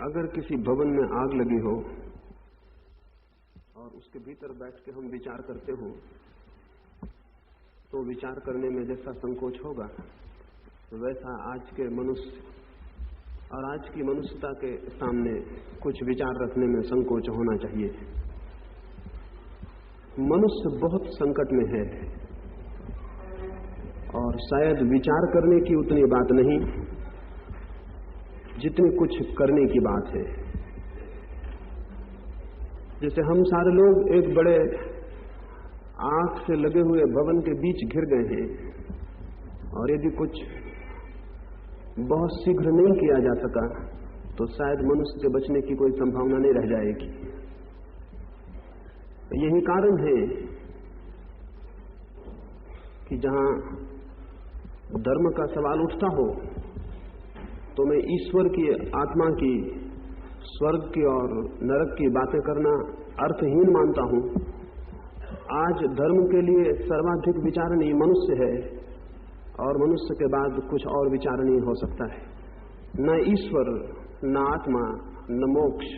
अगर किसी भवन में आग लगी हो और उसके भीतर बैठ के हम विचार करते हो तो विचार करने में जैसा संकोच होगा वैसा आज के मनुष्य और आज की मनुष्यता के सामने कुछ विचार रखने में संकोच होना चाहिए। मनुष्य बहुत संकट में है और शायद विचार करने की उतनी बात नहीं जितनी कुछ करने की बात है। जैसे हम सारे लोग एक बड़े आग से लगे हुए भवन के बीच घिर गए हैं और यदि कुछ बहुत शीघ्र नहीं किया जा सका तो शायद मनुष्य के बचने की कोई संभावना नहीं रह जाएगी। यही कारण है कि जहां धर्म का सवाल उठता हो तो मैं ईश्वर की, आत्मा की, स्वर्ग की और नरक की बातें करना अर्थहीन मानता हूं। आज धर्म के लिए सर्वाधिक विचारणीय मनुष्य है और मनुष्य के बाद कुछ और विचारणीय हो सकता है। न ईश्वर, न आत्मा, न मोक्ष,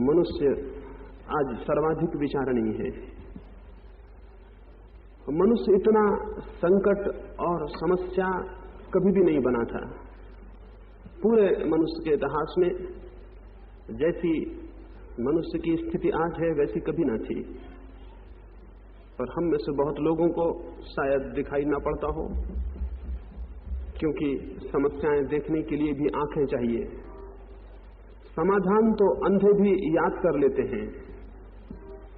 मनुष्य आज सर्वाधिक विचारणीय है। मनुष्य इतना संकट और समस्या कभी भी नहीं बना था। पूरे मनुष्य के इतिहास में जैसी मनुष्य की स्थिति आज है वैसी कभी न थी। पर हम में से बहुत लोगों को शायद दिखाई न पड़ता हो क्योंकि समस्याएं देखने के लिए भी आंखें चाहिए। समाधान तो अंधे भी याद कर लेते हैं,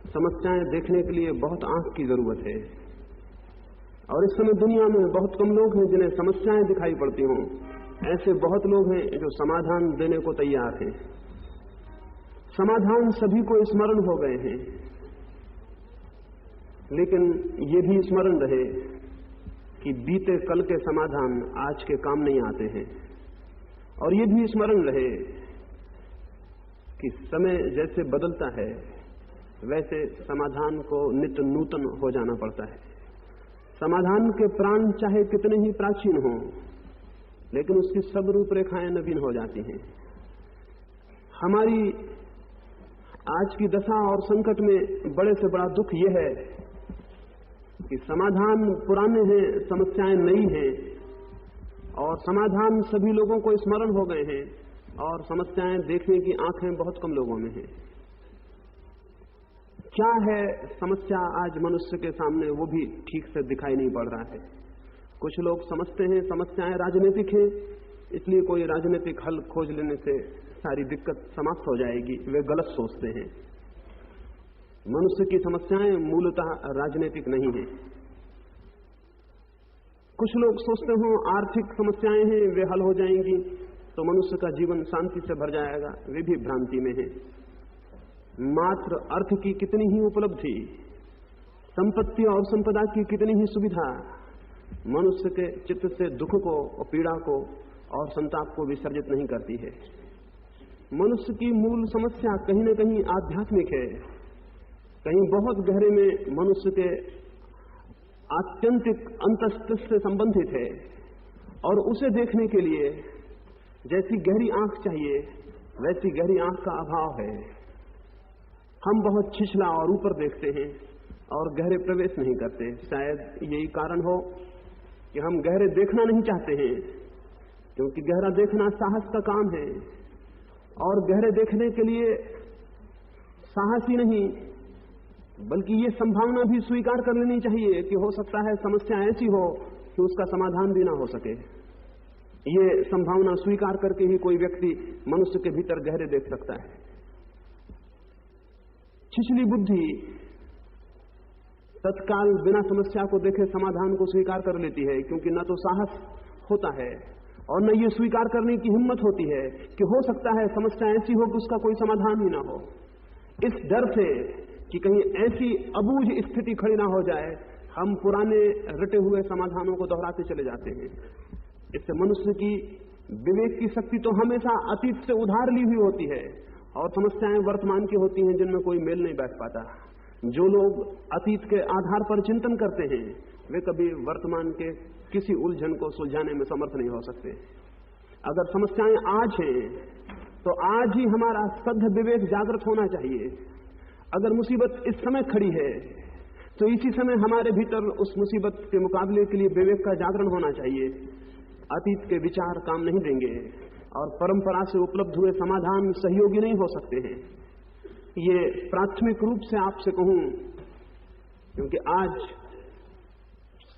समस्याएं देखने के लिए बहुत आंख की जरूरत है। और इस समय दुनिया में बहुत कम लोग हैं जिन्हें समस्याएं दिखाई पड़ती हों। ऐसे बहुत लोग हैं जो समाधान देने को तैयार हैं। समाधान सभी को स्मरण हो गए हैं, लेकिन ये भी स्मरण रहे कि बीते कल के समाधान आज के काम नहीं आते हैं। और ये भी स्मरण रहे कि समय जैसे बदलता है वैसे समाधान को नित्य नूतन हो जाना पड़ता है। समाधान के प्राण चाहे कितने ही प्राचीन हों, लेकिन उसकी सब रूपरेखाएं नवीन हो जाती हैं। हमारी आज की दशा और संकट में बड़े से बड़ा दुख यह है कि समाधान पुराने हैं, समस्याएं नई हैं और समाधान सभी लोगों को स्मरण हो गए हैं और समस्याएं देखने की आंखें बहुत कम लोगों में हैं। क्या है समस्या आज मनुष्य के सामने, वो भी ठीक से दिखाई नहीं पड़ रहा है। कुछ लोग समझते हैं समस्याएं राजनीतिक हैं, इसलिए कोई राजनीतिक हल खोज लेने से सारी दिक्कत समाप्त हो जाएगी। वे गलत सोचते हैं। मनुष्य की समस्याएं मूलतः राजनीतिक नहीं है। कुछ लोग सोचते हो आर्थिक समस्याएं हैं, वे हल हो जाएंगी तो मनुष्य का जीवन शांति से भर जाएगा। वे भी भ्रांति में है। मात्र अर्थ की कितनी ही उपलब्धि, संपत्ति और संपदा की कितनी ही सुविधा मनुष्य के चित्त से दुख को और पीड़ा को और संताप को विसर्जित नहीं करती है। मनुष्य की मूल समस्या कहीं न कहीं आध्यात्मिक है, कहीं बहुत गहरे में मनुष्य के आत्यंतिक अंतस्थित से संबंधित है। और उसे देखने के लिए जैसी गहरी आंख चाहिए वैसी गहरी आंख का अभाव है। हम बहुत छिछला और ऊपर देखते हैं और गहरे प्रवेश नहीं करते। शायद यही कारण हो कि हम गहरे देखना नहीं चाहते हैं, क्योंकि गहरा देखना साहस का काम है और गहरे देखने के लिए साहस ही नहीं बल्कि ये संभावना भी स्वीकार कर लेनी चाहिए कि हो सकता है समस्या ऐसी हो कि उसका समाधान भी ना हो सके। ये संभावना स्वीकार करके ही कोई व्यक्ति मनुष्य के भीतर गहरे देख सकता है। छिछली बुद्धि तत्काल बिना समस्या को देखे समाधान को स्वीकार कर लेती है, क्योंकि न तो साहस होता है और न ये स्वीकार करने की हिम्मत होती है कि हो सकता है समस्या ऐसी हो कि उसका कोई समाधान ही ना हो। इस डर से कि कहीं ऐसी अबूझ स्थिति खड़ी ना हो जाए, हम पुराने रटे हुए समाधानों को दोहराते चले जाते हैं। इससे मनुष्य की विवेक की शक्ति तो हमेशा अतीत से उधार ली हुई होती है और समस्याएं वर्तमान की होती हैं जिनमें कोई मेल नहीं बैठ पाता। जो लोग अतीत के आधार पर चिंतन करते हैं वे कभी वर्तमान के किसी उलझन को सुलझाने में समर्थ नहीं हो सकते। अगर समस्याएं आज हैं तो आज ही हमारा सद्य विवेक जागृत होना चाहिए। अगर मुसीबत इस समय खड़ी है तो इसी समय हमारे भीतर उस मुसीबत के मुकाबले के लिए विवेक का जागरण होना चाहिए। अतीत के विचार काम नहीं देंगे और परंपरा से उपलब्ध हुए समाधान सहयोगी नहीं हो सकते हैं। ये प्राथमिक रूप से आपसे कहूं, क्योंकि आज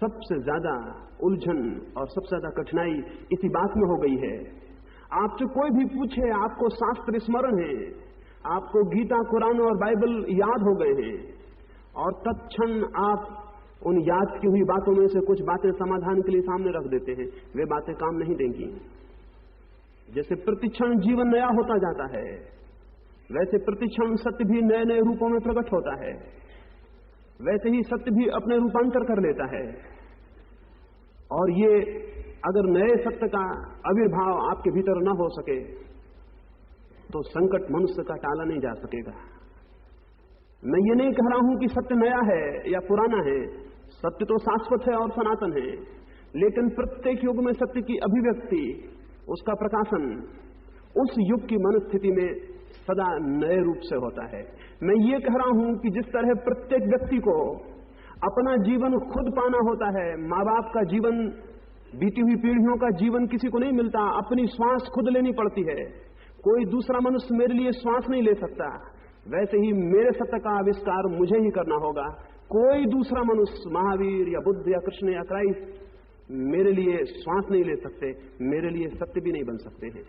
सबसे ज्यादा उलझन और सबसे ज्यादा कठिनाई इसी बात में हो गई है। आपसे कोई भी पूछे, आपको शास्त्र स्मरण है, आपको गीता, कुरान और बाइबल याद हो गए हैं और तत्क्षण आप उन याद की हुई बातों में से कुछ बातें समाधान के लिए सामने रख देते हैं। वे बातें काम नहीं देंगी। जैसे प्रतिक्षण जीवन नया होता जाता है, वैसे प्रतिक्षण सत्य भी नए नए रूपों में प्रकट होता है। वैसे ही सत्य भी अपने रूपांतर कर लेता है। और ये अगर नए सत्य का आविर्भाव आपके भीतर न हो सके तो संकट मनुष्य का टाला नहीं जा सकेगा। मैं ये नहीं कह रहा हूं कि सत्य नया है या पुराना है। सत्य तो शाश्वत है और सनातन है, लेकिन प्रत्येक युग में सत्य की अभिव्यक्ति, उसका प्रकाशन उस युग की मनस्थिति में सदा नए रूप से होता है। मैं ये कह रहा हूं कि जिस तरह प्रत्येक व्यक्ति को अपना जीवन खुद पाना होता है, माँ बाप का जीवन, बीती हुई पीढ़ियों का जीवन किसी को नहीं मिलता, अपनी श्वास खुद लेनी पड़ती है, कोई दूसरा मनुष्य मेरे लिए श्वास नहीं ले सकता। वैसे ही मेरे सत्य का आविष्कार मुझे ही करना होगा। कोई दूसरा मनुष्य, महावीर या बुद्ध या कृष्ण या क्राइस्ट मेरे लिए श्वास नहीं ले सकते, मेरे लिए सत्य भी नहीं बन सकते हैं।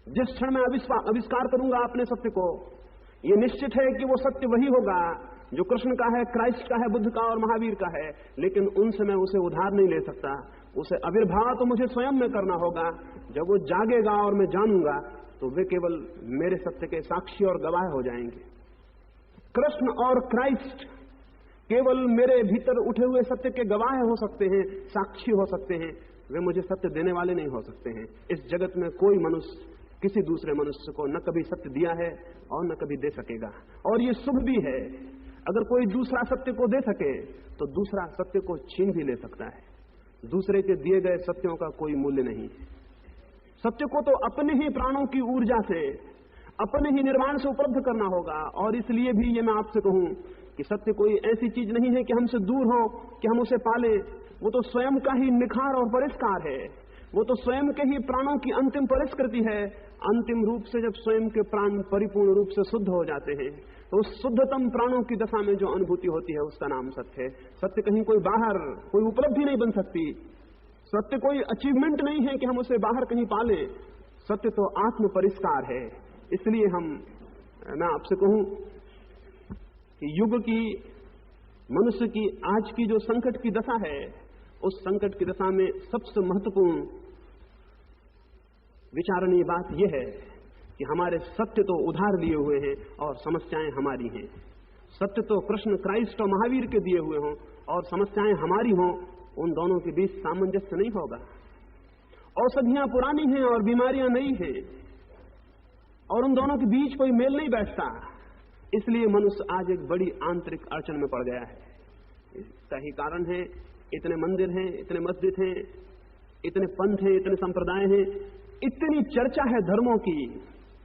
जिस क्षण मैं आविष्कार करूंगा अपने सत्य को, ये निश्चित है कि वो सत्य वही होगा जो कृष्ण का है, क्राइस्ट का है, बुद्ध का और महावीर का है, लेकिन उनसे मैं उसे उधार नहीं ले सकता। उसे आविर्भाव तो मुझे स्वयं में करना होगा। जब वो जागेगा और मैं जानूंगा तो वे केवल मेरे सत्य के साक्षी और गवाह हो जाएंगे। कृष्ण और क्राइस्ट केवल मेरे भीतर उठे हुए सत्य के गवाह हो सकते हैं, साक्षी हो सकते हैं। वे मुझे सत्य देने वाले नहीं हो सकते हैं। इस जगत में कोई मनुष्य किसी दूसरे मनुष्य को न कभी सत्य दिया है और न कभी दे सकेगा। और ये शुभ भी है। अगर कोई दूसरा सत्य को दे सके तो दूसरा सत्य को छीन भी ले सकता है। दूसरे के दिए गए सत्यों का कोई मूल्य नहीं। सत्य को तो अपने ही प्राणों की ऊर्जा से, अपने ही निर्माण से उपलब्ध करना होगा। और इसलिए भी ये मैं आपसे कहूं कि सत्य कोई ऐसी चीज नहीं है कि हमसे दूर हो, कि हम उसे पालें। वो तो स्वयं का ही निखार और परिष्कार है। वो तो स्वयं के ही प्राणों की अंतिम परिष्कृति है। अंतिम रूप से जब स्वयं के प्राण परिपूर्ण रूप से शुद्ध हो जाते हैं तो उस शुद्धतम प्राणों की दशा में जो अनुभूति होती है उसका नाम सत्य है। सत्य कहीं कोई बाहर कोई उपलब्धि नहीं बन सकती। सत्य कोई अचीवमेंट नहीं है कि हम उसे बाहर कहीं पालें। सत्य तो आत्म परिष्कार है। इसलिए मैं आपसे कहूं कि युग की, मनुष्य की आज की जो संकट की दशा है, उस संकट की दशा में सबसे महत्वपूर्ण विचारणीय बात यह है कि हमारे सत्य तो उधार लिए हुए हैं और समस्याएं हमारी हैं। सत्य तो कृष्ण, क्राइस्ट और महावीर के दिए हुए हों और समस्याएं हमारी हों, उन दोनों के बीच सामंजस्य नहीं होगा। औषधियां पुरानी हैं और बीमारियां नई हैं और उन दोनों के बीच कोई मेल नहीं बैठता। इसलिए मनुष्य आज एक बड़ी आंतरिक अड़चन में पड़ गया है। इसका ही कारण है इतने मंदिर हैं, इतने मस्जिद हैं, इतने पंथ हैं, इतने संप्रदाय हैं, इतनी चर्चा है धर्मों की,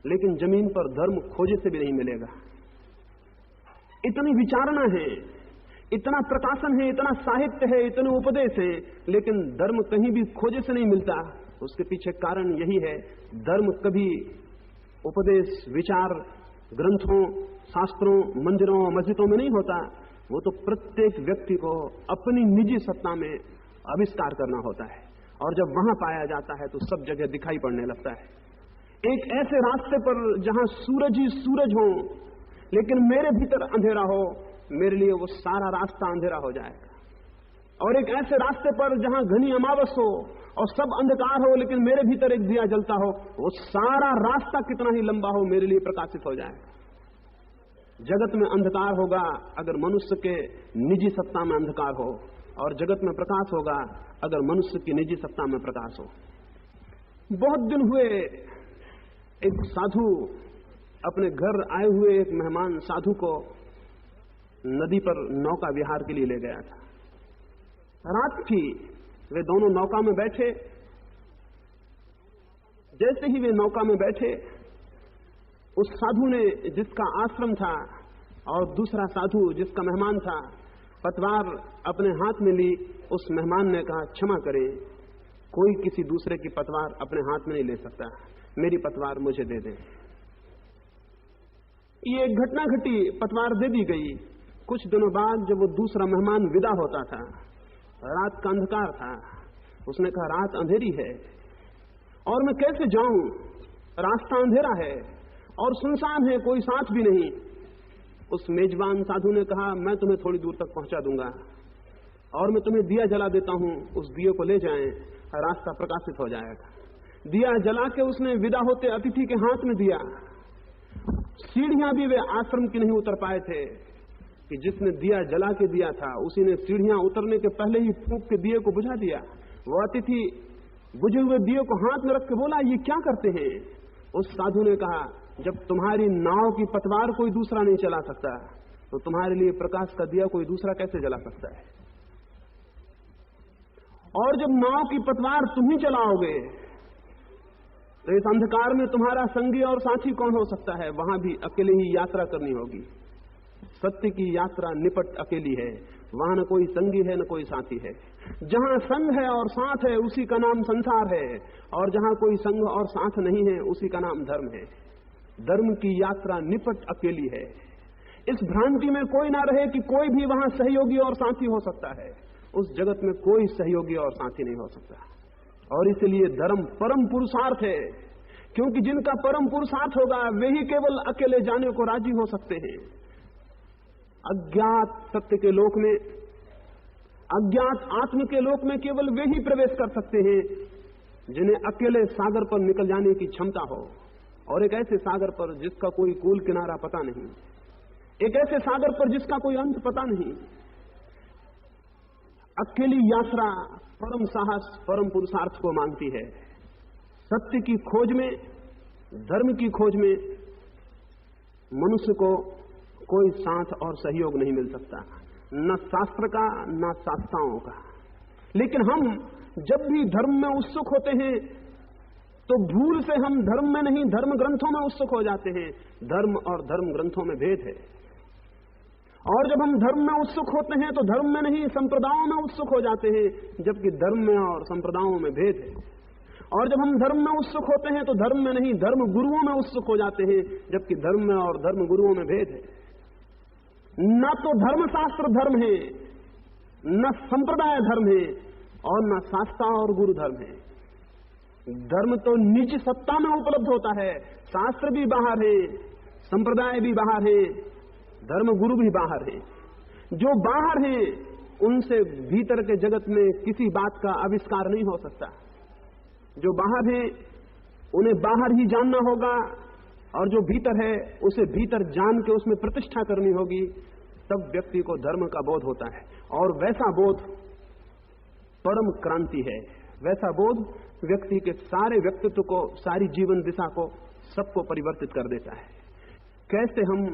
लेकिन जमीन पर धर्म खोजे से भी नहीं मिलेगा। इतनी विचारणा है, इतना प्रकाशन है, इतना साहित्य है, इतने उपदेश है, लेकिन धर्म कहीं भी खोजे से नहीं मिलता। उसके पीछे कारण यही है, धर्म कभी उपदेश, विचार, ग्रंथों, शास्त्रों, मंदिरों, मस्जिदों में नहीं होता। वो तो प्रत्येक व्यक्ति को अपनी निजी सत्ता में आविष्कार करना होता है और जब वहां पाया जाता है तो सब जगह दिखाई पड़ने लगता है। एक ऐसे रास्ते पर जहां सूरज ही सूरज हो लेकिन मेरे भीतर अंधेरा हो, मेरे लिए वो सारा रास्ता अंधेरा हो जाएगा। और एक ऐसे रास्ते पर जहां घनी अमावस हो और सब अंधकार हो लेकिन मेरे भीतर एक दिया जलता हो, वो सारा रास्ता कितना ही लंबा हो मेरे लिए प्रकाशित हो जाएगा। जगत में अंधकार होगा अगर मनुष्य के निजी सत्ता में अंधकार हो, और जगत में प्रकाश होगा अगर मनुष्य की निजी सत्ता में प्रकाश हो। बहुत दिन हुए एक साधु अपने घर आए हुए एक मेहमान साधु को नदी पर नौका विहार के लिए ले गया था। रात थी, वे दोनों नौका में बैठे। जैसे ही वे नौका में बैठे उस साधु ने जिसका आश्रम था और दूसरा साधु जिसका मेहमान था, पतवार अपने हाथ में ली। उस मेहमान ने कहा, क्षमा करें, कोई किसी दूसरे की पतवार अपने हाथ में नहीं ले सकता, मेरी पतवार मुझे दे दें। ये एक घटना घटी, पतवार दे दी गई। कुछ दिनों बाद जब वो दूसरा मेहमान विदा होता था, रात का अंधकार था, उसने कहा, रात अंधेरी है और मैं कैसे जाऊं, रास्ता अंधेरा है और सुनसान है, कोई साथ भी नहीं। उस मेजबान साधु ने कहा, मैं तुम्हें थोड़ी दूर तक पहुंचा दूंगा और मैं तुम्हें दिया जला देता हूं, उस दिए को ले जाएं, रास्ता प्रकाशित हो जाएगा। दिया जला के उसने विदा होते अतिथि के हाथ में दिया। सीढ़ियां भी वे आश्रम की नहीं उतर पाए थे कि जिसने दिया जला के दिया था उसी ने सीढ़ियां उतरने के पहले ही फूंक के दिए को बुझा दिया। वो अतिथि बुझे हुए दिए को हाथ में रख के बोला, ये क्या करते हैं? उस साधु ने कहा, जब तुम्हारी नाव की पतवार कोई दूसरा नहीं चला सकता तो तुम्हारे लिए प्रकाश का दिया कोई दूसरा कैसे जला सकता है? और जब नाव की पतवार तुम ही चलाओगे तो इस अंधकार में तुम्हारा संगी और साथी कौन हो सकता है? वहां भी अकेले ही यात्रा करनी होगी। सत्य की यात्रा निपट अकेली है, वहां न कोई संगी है न कोई साथी है। जहां संग है और साथ है उसी का नाम संसार है, और जहां कोई संग और साथ नहीं है उसी का नाम धर्म है। धर्म की यात्रा निपट अकेली है। इस भ्रांति में कोई ना रहे कि कोई भी वहां सहयोगी और साथी हो सकता है। उस जगत में कोई सहयोगी और साथी नहीं हो सकता। और इसलिए धर्म परम पुरुषार्थ है, क्योंकि जिनका परम पुरुषार्थ होगा वे ही केवल अकेले जाने को राजी हो सकते हैं। अज्ञात सत्य के लोक में, अज्ञात आत्म के लोक में केवल वे ही प्रवेश कर सकते हैं जिन्हें अकेले सागर पर निकल जाने की क्षमता हो, और एक ऐसे सागर पर जिसका कोई कूल किनारा पता नहीं, एक ऐसे सागर पर जिसका कोई अंत पता नहीं। अकेली यात्रा परम साहस, परम पुरुषार्थ को मांगती है। सत्य की खोज में, धर्म की खोज में मनुष्य को कोई साथ और सहयोग नहीं मिल सकता, न शास्त्र का न शास्त्राओं का। लेकिन हम जब भी धर्म में उत्सुक होते हैं तो भूल से हम धर्म में नहीं धर्म ग्रंथों में उत्सुक हो जाते हैं। धर्म और धर्म ग्रंथों में भेद है। और जब हम धर्म में उत्सुक होते हैं तो धर्म में नहीं संप्रदायों में उत्सुक हो जाते हैं, जबकि धर्म में और संप्रदायों में भेद है। और जब हम धर्म में उत्सुक होते हैं तो धर्म में नहीं धर्म गुरुओं में उत्सुक हो जाते हैं, जबकि धर्म में और धर्म गुरुओं में भेद है। न तो धर्मशास्त्र धर्म है, न संप्रदाय धर्म है, और न शास्त्र और गुरु धर्म है। धर्म तो निज सत्ता में उपलब्ध होता है, शास्त्र भी बाहर है, संप्रदाय भी बाहर है, धर्म गुरु भी बाहर है। जो बाहर है उनसे भीतर के जगत में किसी बात का आविष्कार नहीं हो सकता। जो बाहर है उन्हें बाहर ही जानना होगा, और जो भीतर है उसे भीतर जान के उसमें प्रतिष्ठा करनी होगी, तब व्यक्ति को धर्म का बोध होता है। और वैसा बोध परम क्रांति है। वैसा बोध व्यक्ति के सारे व्यक्तित्व को, सारी जीवन दिशा को, सबको परिवर्तित कर देता है। कैसे हम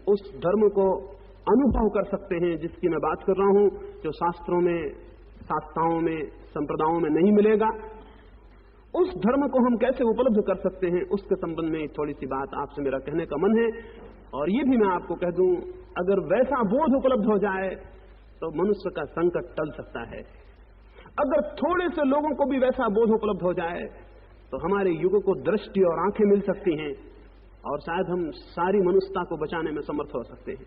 उस धर्म को अनुभव कर सकते हैं जिसकी मैं बात कर रहा हूं, जो शास्त्रों में, शास्त्राओं में, संप्रदायों में नहीं मिलेगा, उस धर्म को हम कैसे उपलब्ध कर सकते हैं, उसके संबंध में थोड़ी सी बात आपसे मेरा कहने का मन है। और ये भी मैं आपको कह दूं, अगर वैसा बोध उपलब्ध हो जाए तो मनुष्य का संकट टल सकता है। अगर थोड़े से लोगों को भी वैसा बोध उपलब्ध हो जाए तो हमारे युग को दृष्टि और आंखें मिल सकती हैं, और शायद हम सारी मनुष्यता को बचाने में समर्थ हो सकते हैं।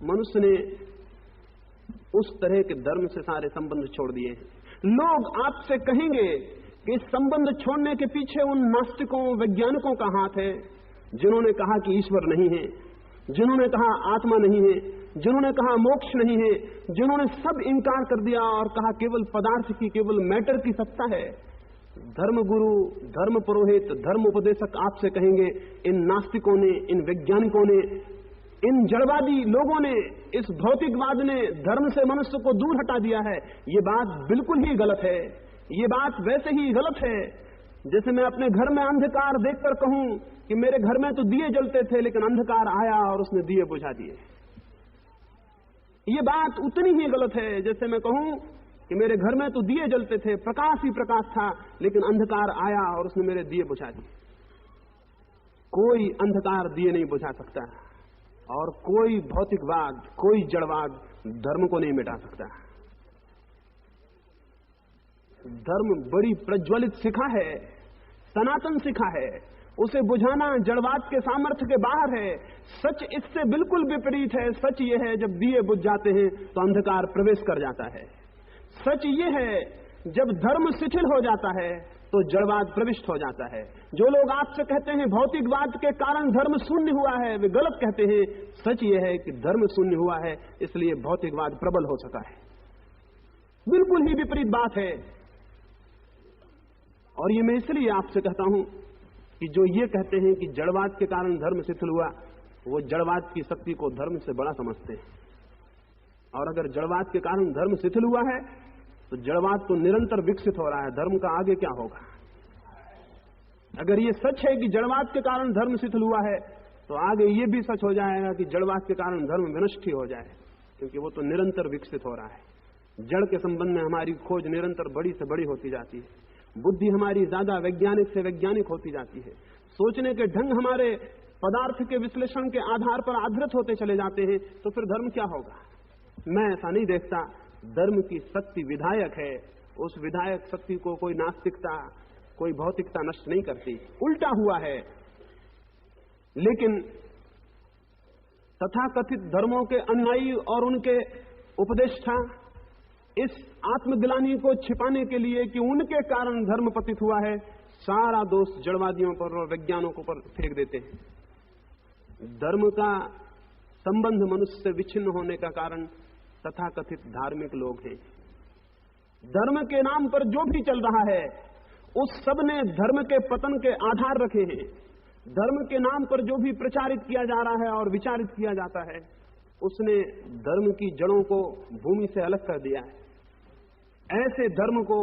मनुष्य ने उस तरह के धर्म से सारे संबंध छोड़ दिए हैं। लोग आपसे कहेंगे कि इस संबंध छोड़ने के पीछे उन नास्तिकों, वैज्ञानिकों का हाथ है जिन्होंने कहा कि ईश्वर नहीं है, जिन्होंने कहा आत्मा नहीं है, जिन्होंने कहा मोक्ष नहीं है, जिन्होंने सब इनकार कर दिया और कहा केवल पदार्थ की, केवल मैटर की सत्ता है। धर्म गुरु, धर्म पुरोहित, धर्म उपदेशक आपसे कहेंगे, इन नास्तिकों ने, इन वैज्ञानिकों ने, इन जड़वादी लोगों ने, इस भौतिकवाद ने धर्म से मनुष्य को दूर हटा दिया है। ये बात बिल्कुल ही गलत है। ये बात वैसे ही गलत है जैसे मैं अपने घर में अंधकार देखकर कहूं कि मेरे घर में तो दिए जलते थे लेकिन अंधकार आया और उसने दिए बुझा दिए। ये बात उतनी ही गलत है जैसे मैं कहूं कि मेरे घर में तो दिए जलते थे, प्रकाश ही प्रकाश था, लेकिन अंधकार आया और उसने मेरे दिए बुझा दिए। कोई अंधकार दिए नहीं बुझा सकता और कोई भौतिकवाद, कोई जड़वाद धर्म को नहीं मिटा सकता। धर्म बड़ी प्रज्वलित शिखा है, सनातन शिखा है, उसे बुझाना जड़वाद के सामर्थ्य के बाहर है। सच इससे बिल्कुल विपरीत है। सच ये है जब दिए बुझ जाते हैं तो अंधकार प्रवेश कर जाता है। सच ये है जब धर्म शिथिल हो जाता है तो जड़वाद प्रविष्ट हो जाता है। जो लोग आपसे कहते हैं भौतिकवाद के कारण धर्म शून्य हुआ है, वे गलत कहते हैं। सच ये है कि धर्म शून्य हुआ है इसलिए भौतिकवाद प्रबल हो सका है। बिल्कुल ही विपरीत बात है। और ये मैं इसलिए आपसे कहता हूं कि जो ये कहते हैं कि जड़वाद के कारण धर्म शिथिल हुआ, वो जड़वाद की शक्ति को धर्म से बड़ा समझते हैं। और अगर जड़वाद के कारण धर्म शिथिल हुआ है तो जड़वाद तो निरंतर विकसित हो रहा है, धर्म का आगे क्या होगा? अगर ये सच है कि जड़वाद के कारण धर्म शिथिल हुआ है तो आगे ये भी सच हो जाएगा कि जड़वाद के कारण धर्म विनष्ट ही हो जाए, क्योंकि वो तो निरंतर विकसित हो रहा है। जड़ के संबंध में हमारी खोज निरंतर बड़ी से बड़ी होती जाती है, बुद्धि हमारी ज्यादा वैज्ञानिक से वैज्ञानिक होती जाती है, सोचने के ढंग हमारे पदार्थ के विश्लेषण के आधार पर आधारित होते चले जाते हैं, तो फिर धर्म क्या होगा? मैं ऐसा नहीं देखता। धर्म की शक्ति विधायक है, उस विधायक शक्ति को कोई नास्तिकता, कोई भौतिकता नष्ट नहीं करती, उल्टा हुआ है। लेकिन तथाकथित धर्मों के अनुयायी और उनके उपदेष्टा इस आत्मग्लानि को छिपाने के लिए कि उनके कारण धर्म पतित हुआ है, सारा दोष जड़वादियों पर और वैज्ञानिकों पर फेंक देते हैं। धर्म का संबंध मनुष्य से विच्छिन्न होने का कारण तथाकथित धार्मिक लोग हैं। धर्म के नाम पर जो भी चल रहा है उस सब ने धर्म के पतन के आधार रखे हैं। धर्म के नाम पर जो भी प्रचारित किया जा रहा है और विचारित किया जाता है उसने धर्म की जड़ों को भूमि से अलग कर दिया है। ऐसे धर्म को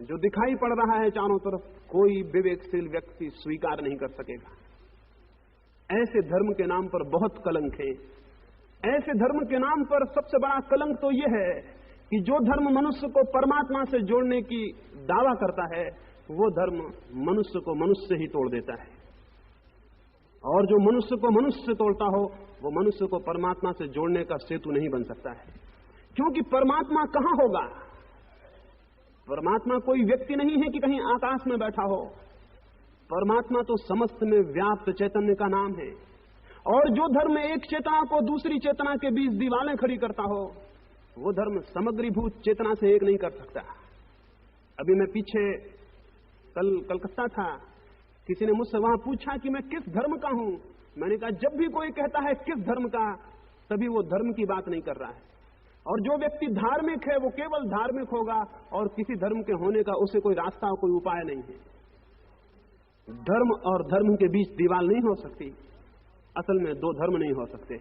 जो दिखाई पड़ रहा है चारों तरफ, कोई विवेकशील व्यक्ति स्वीकार नहीं कर सकेगा। ऐसे धर्म के नाम पर बहुत कलंक है। ऐसे धर्म के नाम पर सबसे बड़ा कलंक तो यह है कि जो धर्म मनुष्य को परमात्मा से जोड़ने की दावा करता है वो धर्म मनुष्य को मनुष्य से ही तोड़ देता है, और जो मनुष्य को मनुष्य से तोड़ता हो वो मनुष्य को परमात्मा से जोड़ने का सेतु नहीं बन सकता है। क्योंकि परमात्मा कहां होगा? परमात्मा कोई व्यक्ति नहीं है कि कहीं आकाश में बैठा हो। परमात्मा तो समस्त में व्याप्त चैतन्य का नाम है। और जो धर्म एक चेतना को दूसरी चेतना के बीच दीवारें खड़ी करता हो वो धर्म समग्रीभूत चेतना से एक नहीं कर सकता। अभी मैं पीछे कल कलकत्ता था, किसी ने मुझसे वहां पूछा कि मैं किस धर्म का हूं। मैंने कहा जब भी कोई कहता है किस धर्म का, तभी वो धर्म की बात नहीं कर रहा है। और जो व्यक्ति धार्मिक है वो केवल धार्मिक होगा और किसी धर्म के होने का उसे कोई रास्ता कोई उपाय नहीं है। धर्म और धर्म के बीच दीवार नहीं हो सकती। असल में दो धर्म नहीं हो सकते,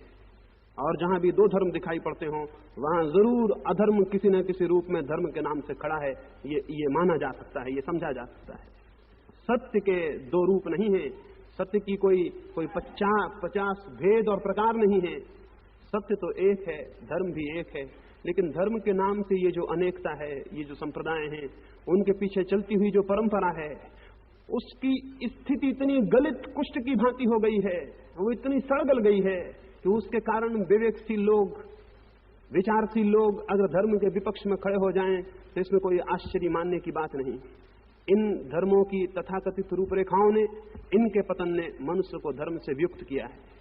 और जहां भी दो धर्म दिखाई पड़ते हों वहां जरूर अधर्म किसी न किसी रूप में धर्म के नाम से खड़ा है। ये माना जा सकता है, ये समझा जा सकता है। सत्य के दो रूप नहीं है, सत्य की कोई 50 भेद और प्रकार नहीं है। सत्य तो एक है, धर्म भी एक है। लेकिन धर्म के नाम से ये जो अनेकता है, ये जो संप्रदाय हैं, उनके पीछे चलती हुई जो परंपरा है, उसकी स्थिति इतनी गलित कुष्ठ की भांति हो गई है, वो इतनी सड़गल गई है कि उसके कारण विवेकशील लोग, विचारशील लोग अगर धर्म के विपक्ष में खड़े हो जाएं तो इसमें कोई आश्चर्य मानने की बात नहीं। इन धर्मों की तथाकथित रूपरेखाओं ने, इनके पतन ने मनुष्य को धर्म से वियुक्त किया है।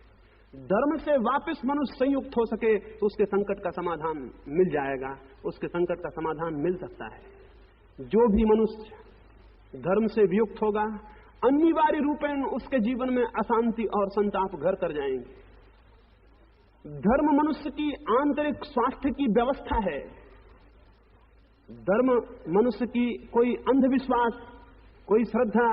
धर्म से वापस मनुष्य संयुक्त हो सके तो उसके संकट का समाधान मिल जाएगा, उसके संकट का समाधान मिल सकता है। जो भी मनुष्य धर्म से वियुक्त होगा अनिवार्य रूपेण उसके जीवन में अशांति और संताप घर कर जाएंगे। धर्म मनुष्य की आंतरिक स्वास्थ्य की व्यवस्था है। धर्म मनुष्य की कोई अंधविश्वास, कोई श्रद्धा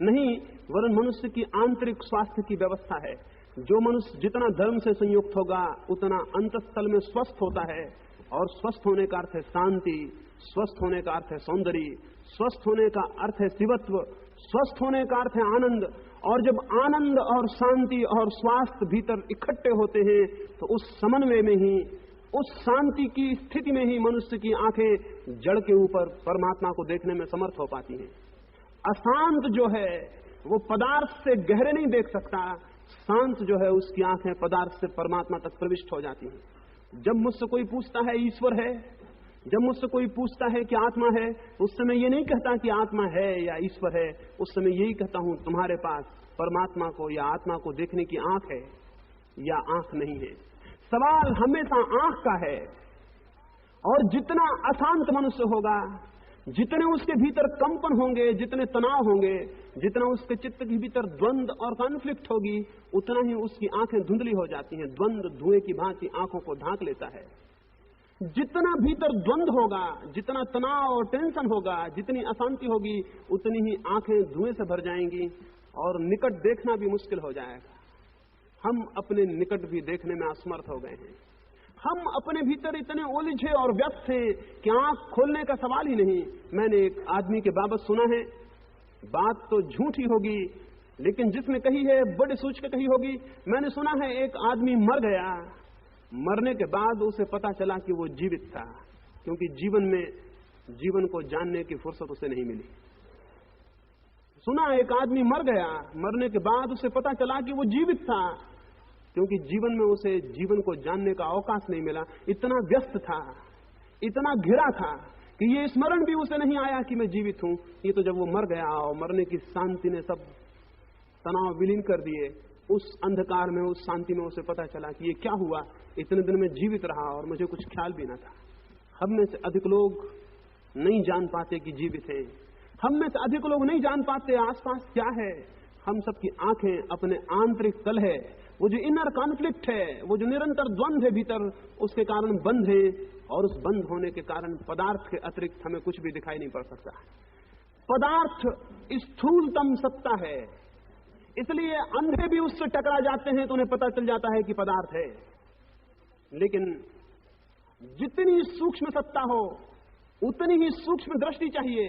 नहीं, वरन मनुष्य की आंतरिक स्वास्थ्य की व्यवस्था है। जो मनुष्य जितना धर्म से संयुक्त होगा उतना अंतस्थल में स्वस्थ होता है, और स्वस्थ होने का अर्थ है शांति, स्वस्थ होने का अर्थ है सौंदर्य, स्वस्थ होने का अर्थ है शिवत्व, स्वस्थ होने का अर्थ है आनंद। और जब आनंद और शांति और स्वास्थ्य भीतर इकट्ठे होते हैं तो उस समन्वय में ही, उस शांति की स्थिति में ही मनुष्य की आंखें जड़ के ऊपर परमात्मा को देखने में समर्थ हो पाती हैं। अशांत जो है वो पदार्थ से गहरे नहीं देख सकता। शांत जो है उसकी आंखें पदार्थ से परमात्मा तक प्रविष्ट हो जाती हैं। जब मुझसे कोई पूछता है ईश्वर है, जब मुझसे कोई पूछता है कि आत्मा है, उस समय ये नहीं कहता कि आत्मा है या ईश्वर है, उस समय यही कहता हूं तुम्हारे पास परमात्मा को या आत्मा को देखने की आंख है या आंख नहीं है। सवाल हमेशा आंख का है। और जितना अशांत मनुष्य होगा, जितने उसके भीतर कंपन होंगे, जितने तनाव होंगे, जितना उसके चित्त के भीतर द्वंद और कॉन्फ्लिक्ट होगी, उतना ही उसकी आंखें धुंधली हो जाती हैं। द्वंद धुएं की भांति आंखों को ढांक लेता है। जितना भीतर द्वंद होगा, जितना तनाव और टेंशन होगा, जितनी अशांति होगी, उतनी ही आंखें धुएं से भर जाएंगी और निकट देखना भी मुश्किल हो जाएगा। हम अपने निकट भी देखने में असमर्थ हो गए हैं। हम अपने भीतर इतने उलझे और व्यस्त हैं कि आंख खोलने का सवाल ही नहीं। मैंने एक आदमी के बाबत सुना है, बात तो झूठी होगी लेकिन जिसने कही है बड़े सोच के कही होगी। मैंने सुना है एक आदमी मर गया, मरने के बाद उसे पता चला कि वो जीवित था, क्योंकि जीवन को जानने की फुर्सत उसे नहीं मिली। सुना एक आदमी मर गया, मरने के बाद उसे पता चला कि वो जीवित था, क्योंकि जीवन में उसे जीवन को जानने का अवकाश नहीं मिला। इतना व्यस्त था, इतना घिरा था कि ये स्मरण भी उसे नहीं आया कि मैं जीवित हूं। ये तो जब वो मर गया और मरने की शांति ने सब तनाव विलीन कर दिए, उस अंधकार में, उस शांति में उसे पता चला कि ये क्या हुआ, इतने दिन में जीवित रहा और मुझे कुछ ख्याल भी न था। हम में से अधिक लोग नहीं जान पाते कि जीवित हैं। हम में से अधिक लोग नहीं जान पाते आसपास क्या है। हम सबकी आंखें अपने आंतरिक कलह, वो जो इनर कॉन्फ्लिक्ट है, वो जो निरंतर द्वंद है भीतर, उसके कारण बंद है। और उस बंद होने के कारण पदार्थ के अतिरिक्त हमें कुछ भी दिखाई नहीं पड़ सकता। पदार्थ स्थूलतम सत्ता है, इसलिए अंधे भी उससे टकरा जाते हैं तो उन्हें पता चल जाता है कि पदार्थ है। लेकिन जितनी सूक्ष्म सत्ता हो उतनी ही सूक्ष्म दृष्टि चाहिए,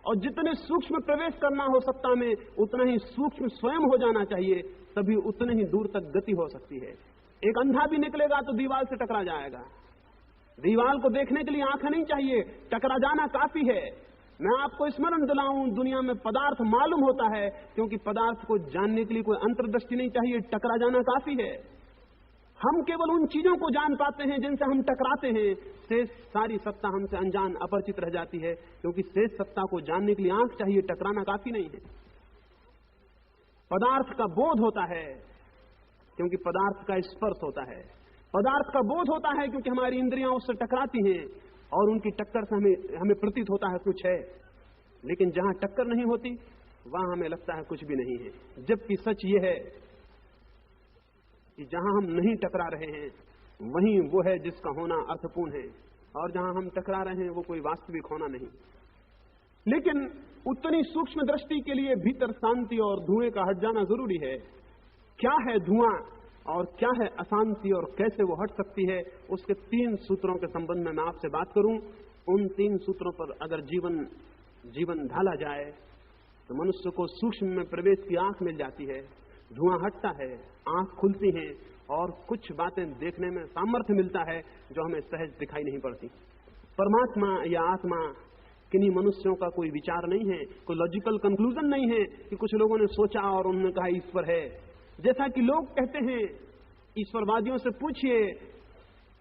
और जितने सूक्ष्म प्रवेश करना हो सत्ता में, उतना ही सूक्ष्म स्वयं हो जाना चाहिए, तभी उतने ही दूर तक गति हो सकती है। एक अंधा भी निकलेगा तो दीवार से टकरा जाएगा। दीवार को देखने के लिए आंखें नहीं चाहिए, टकरा जाना काफी है। मैं आपको स्मरण दिलाऊं, दुनिया में पदार्थ मालूम होता है, क्योंकि पदार्थ को जानने के लिए कोई अंतर्दृष्टि नहीं चाहिए, टकरा जाना काफी है। हम केवल उन चीजों को जान पाते हैं जिनसे हम टकराते हैं। शेष सारी सत्ता हमसे अनजान अपरिचित रह जाती है, क्योंकि शेष सत्ता को जानने के लिए आंख चाहिए, टकराना काफी नहीं है। पदार्थ का बोध होता है क्योंकि पदार्थ का स्पर्श होता है। पदार्थ का बोध होता है क्योंकि हमारी इंद्रियां उससे टकराती हैं और उनकी टक्कर से हमें प्रतीत होता है कुछ है। लेकिन जहां टक्कर नहीं होती वहां हमें लगता है कुछ भी नहीं है। जबकि सच ये है कि जहां हम नहीं टकरा रहे हैं वहीं वो है जिसका होना अर्थपूर्ण है, और जहां हम टकरा रहे हैं वो कोई वास्तविक होना नहीं। लेकिन उतनी सूक्ष्म दृष्टि के लिए भीतर शांति और धुएं का हट जाना जरूरी है। क्या है धुआं और क्या है अशांति और कैसे वो हट सकती है, उसके 3 सूत्रों के संबंध में मैं आपसे बात करूं। उन 3 सूत्रों पर अगर जीवन ढाला जाए तो मनुष्य को सूक्ष्म में प्रवेश की आंख मिल जाती है, धुआं हटता है, आंख खुलती है और कुछ बातें देखने में सामर्थ्य मिलता है जो हमें सहज दिखाई नहीं पड़ती। परमात्मा या आत्मा किन्हीं मनुष्यों का कोई विचार नहीं है, कोई लॉजिकल कंक्लूजन नहीं है कि कुछ लोगों ने सोचा और उन्होंने कहा ईश्वर है। जैसा कि लोग कहते हैं, ईश्वरवादियों से पूछिए,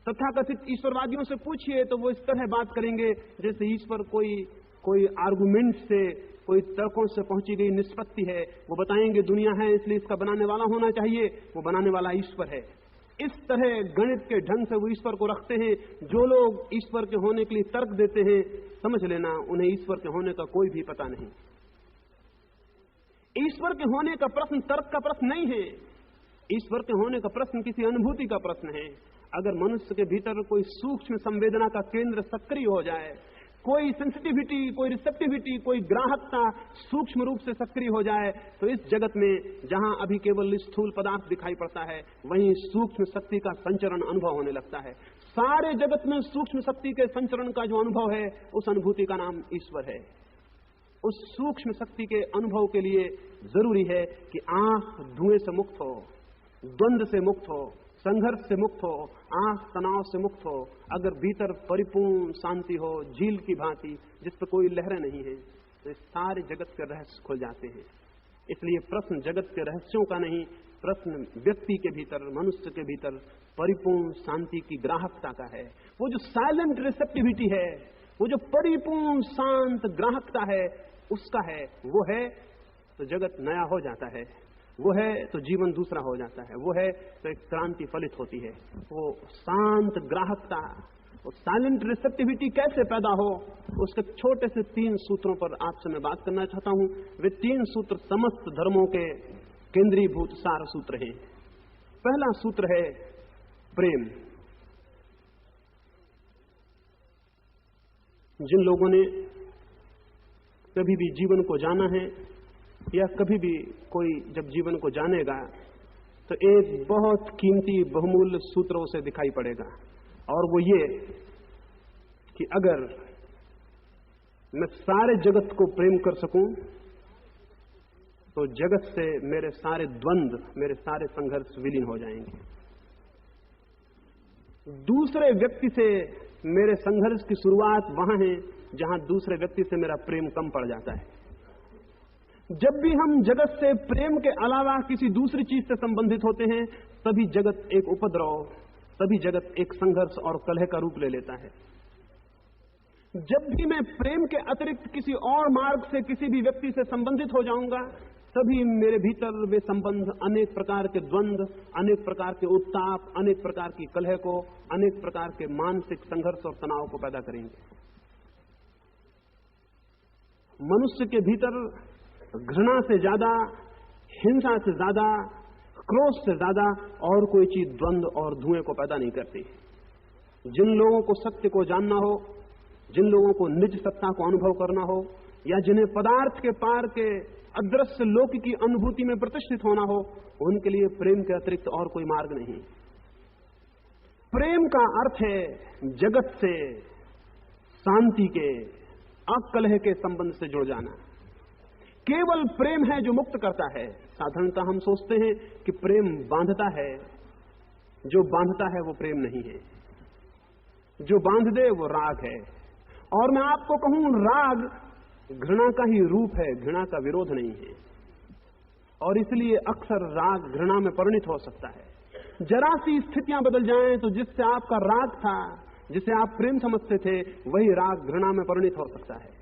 तथाकथित ईश्वरवादियों से पूछिए तो वो इस तरह बात करेंगे जैसे ईश्वर कोई आर्गुमेंट से, कोई तर्कों से पहुंची गई निष्पत्ति है। वो बताएंगे दुनिया है इसलिए इसका बनाने वाला होना चाहिए, वो बनाने वाला ईश्वर है। इस तरह गणित के ढंग से वो ईश्वर को रखते हैं। जो लोग ईश्वर के होने के लिए तर्क देते हैं, समझ लेना उन्हें ईश्वर के होने का कोई भी पता नहीं। ईश्वर के होने का प्रश्न तर्क का प्रश्न नहीं है। ईश्वर के होने का प्रश्न किसी अनुभूति का प्रश्न है। अगर मनुष्य के भीतर कोई सूक्ष्म संवेदना का केंद्र सक्रिय हो जाए, कोई सेंसिटिविटी, कोई रिसेप्टिविटी, कोई ग्राहकता सूक्ष्म रूप से सक्रिय हो जाए, तो इस जगत में जहां अभी केवल स्थूल पदार्थ दिखाई पड़ता है, वहीं सूक्ष्म शक्ति का संचरण अनुभव होने लगता है। सारे जगत में सूक्ष्म शक्ति के संचरण का जो अनुभव है, उस अनुभूति का नाम ईश्वर है। उस सूक्ष्म शक्ति के अनुभव के लिए जरूरी है कि आंख धुएं से मुक्त हो, द्वंद से मुक्त हो, संघर्ष से मुक्त हो, आंख तनाव से मुक्त हो। अगर भीतर परिपूर्ण शांति हो, झील की भांति जिस पर कोई लहरें नहीं है, तो इस सारे जगत के रहस्य खुल जाते हैं। इसलिए प्रश्न जगत के रहस्यों का नहीं, प्रश्न व्यक्ति के भीतर, मनुष्य के भीतर परिपूर्ण शांति की ग्राहकता का है। वो जो साइलेंट रिसेप्टिविटी है, वो जो परिपूर्ण शांत ग्राहकता है, उसका है। वो है तो जगत नया हो जाता है, वो है तो जीवन दूसरा हो जाता है, वो है तो एक क्रांति फलित होती है। वो शांत ग्राहकता, वो साइलेंट रिसेप्टिविटी कैसे पैदा हो, उसके छोटे से 3 सूत्रों पर आपसे मैं बात करना चाहता हूं। वे 3 सूत्र समस्त धर्मों के केंद्रीभूत सार सूत्र हैं। पहला सूत्र है प्रेम। जिन लोगों ने कभी भी जीवन को जाना है या कभी भी कोई जब जीवन को जानेगा तो एक बहुत कीमती बहुमूल्य सूत्र उसे दिखाई पड़ेगा, और वो ये कि अगर मैं सारे जगत को प्रेम कर सकूं तो जगत से मेरे सारे द्वंद्व, मेरे सारे संघर्ष विलीन हो जाएंगे। दूसरे व्यक्ति से मेरे संघर्ष की शुरुआत वहां है जहां दूसरे व्यक्ति से मेरा प्रेम कम पड़ जाता है। जब भी हम जगत से प्रेम के अलावा किसी दूसरी चीज से संबंधित होते हैं, तभी जगत एक उपद्रव, तभी जगत एक संघर्ष और कलह का रूप ले लेता है। जब भी मैं प्रेम के अतिरिक्त किसी और मार्ग से किसी भी व्यक्ति से संबंधित हो जाऊंगा, तभी मेरे भीतर वे संबंध अनेक प्रकार के द्वंद्व, अनेक प्रकार के उत्ताप, अनेक प्रकार की कलह को, अनेक प्रकार के मानसिक संघर्ष और तनाव को पैदा करेंगे। मनुष्य के भीतर घृणा से ज्यादा, हिंसा से ज्यादा, क्रोध से ज्यादा और कोई चीज द्वंद्व और धुएं को पैदा नहीं करती। जिन लोगों को सत्य को जानना हो, जिन लोगों को निज सत्ता को अनुभव करना हो, या जिन्हें पदार्थ के पार के अदृश्य लोक की अनुभूति में प्रतिष्ठित होना हो, उनके लिए प्रेम के अतिरिक्त और कोई मार्ग नहीं। प्रेम का अर्थ है जगत से शांति के, अकलह के संबंध से जुड़ जाना। केवल प्रेम है जो मुक्त करता है। साधारणतः हम सोचते हैं कि प्रेम बांधता है, जो बांधता है वो प्रेम नहीं है, जो बांध दे वो राग है। और मैं आपको कहूं, राग घृणा का ही रूप है, घृणा का विरोध नहीं है, और इसलिए अक्सर राग घृणा में परिणित हो सकता है। जरा सी स्थितियां बदल जाएं तो जिससे आपका राग था, जिसे आप प्रेम समझते थे, वही राग घृणा में परिणित हो सकता है।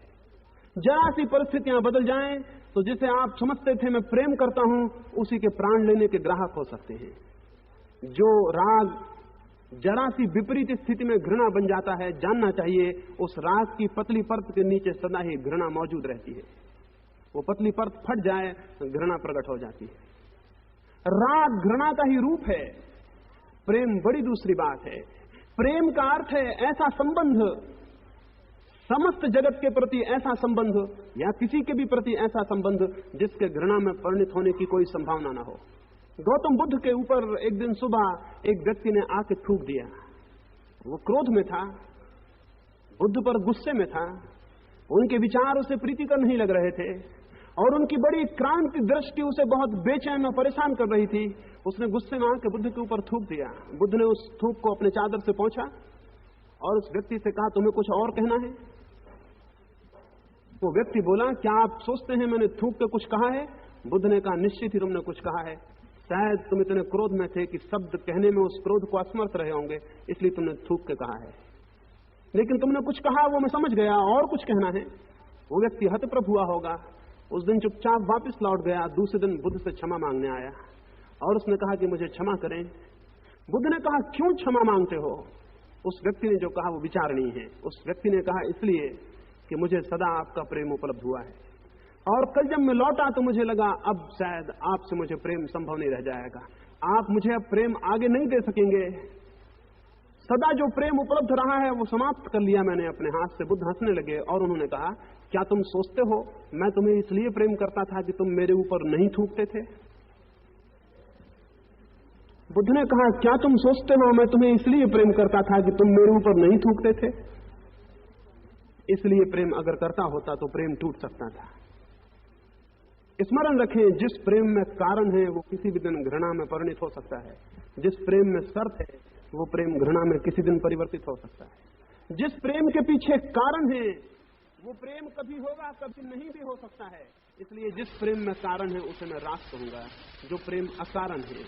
जरा सी परिस्थितियां बदल जाएं तो जिसे आप समझते थे मैं प्रेम करता हूं, उसी के प्राण लेने के ग्राहक हो सकते हैं। जो राग जरा सी विपरीत स्थिति में घृणा बन जाता है, जानना चाहिए उस राग की पतली परत के नीचे सदा ही घृणा मौजूद रहती है। वो पतली परत फट जाए तो घृणा प्रकट हो जाती है। राग घृणा का ही रूप है, प्रेम बड़ी दूसरी बात है। प्रेम का अर्थ है ऐसा संबंध, समस्त जगत के प्रति ऐसा संबंध, या किसी के भी प्रति ऐसा संबंध जिसके घृणा में परिणित होने की कोई संभावना न हो। गौतम बुद्ध के ऊपर एक दिन सुबह एक व्यक्ति ने आके थूक दिया। वो क्रोध में था, बुद्ध पर गुस्से में था, उनके विचार उसे प्रीतिकर नहीं लग रहे थे, और उनकी बड़ी क्रांति दृष्टि उसे बहुत बेचैन और परेशान कर रही थी। उसने गुस्से में आके बुद्ध के ऊपर थूक दिया। बुद्ध ने उस थूक को अपने चादर से पोंछा और उस व्यक्ति से कहा, तुम्हें कुछ और कहना है? वो व्यक्ति बोला, क्या आप सोचते हैं मैंने थूक के कुछ कहा है? बुद्ध ने कहा, निश्चित ही तुमने कुछ कहा है। शायद तुम इतने क्रोध में थे कि शब्द कहने में उस क्रोध को असमर्थ रहे होंगे, इसलिए तुमने थूक के कहा है। लेकिन तुमने कुछ कहा वो मैं समझ गया, और कुछ कहना है? वो व्यक्ति हतप्रभ हुआ होगा। उस दिन चुपचाप वापस लौट गया। दूसरे दिन बुद्ध से क्षमा मांगने आया और उसने कहा कि मुझे क्षमा करें। बुद्ध ने कहा, क्यों क्षमा मांगते हो? उस व्यक्ति ने जो कहा वो विचारणीय है। उस व्यक्ति ने कहा, इसलिए कि मुझे सदा आपका प्रेम उपलब्ध हुआ है, और कल जब मैं लौटा तो मुझे लगा अब शायद आपसे मुझे प्रेम संभव नहीं रह जाएगा। आप मुझे अब प्रेम आगे नहीं दे सकेंगे। सदा जो प्रेम उपलब्ध रहा है वो समाप्त कर लिया मैंने अपने हाथ से। बुद्ध हंसने लगे और उन्होंने कहा, क्या तुम सोचते हो मैं तुम्हें इसलिए प्रेम करता था कि तुम मेरे ऊपर नहीं थूकते थे? बुद्ध ने कहा, क्या तुम सोचते हो मैं तुम्हें इसलिए प्रेम करता था कि तुम मेरे ऊपर नहीं थूकते थे? इसलिए प्रेम अगर करता होता तो प्रेम टूट सकता था। स्मरण रखें, जिस प्रेम में कारण है वो किसी भी दिन घृणा में परिणित हो सकता है। जिस प्रेम में शर्त है वो प्रेम घृणा में किसी दिन परिवर्तित हो सकता है। जिस प्रेम के पीछे कारण है वो प्रेम कभी होगा, कभी नहीं भी हो सकता है। इसलिए जिस प्रेम में कारण है उसे मैं रास कहूंगा। जो प्रेम अकारण है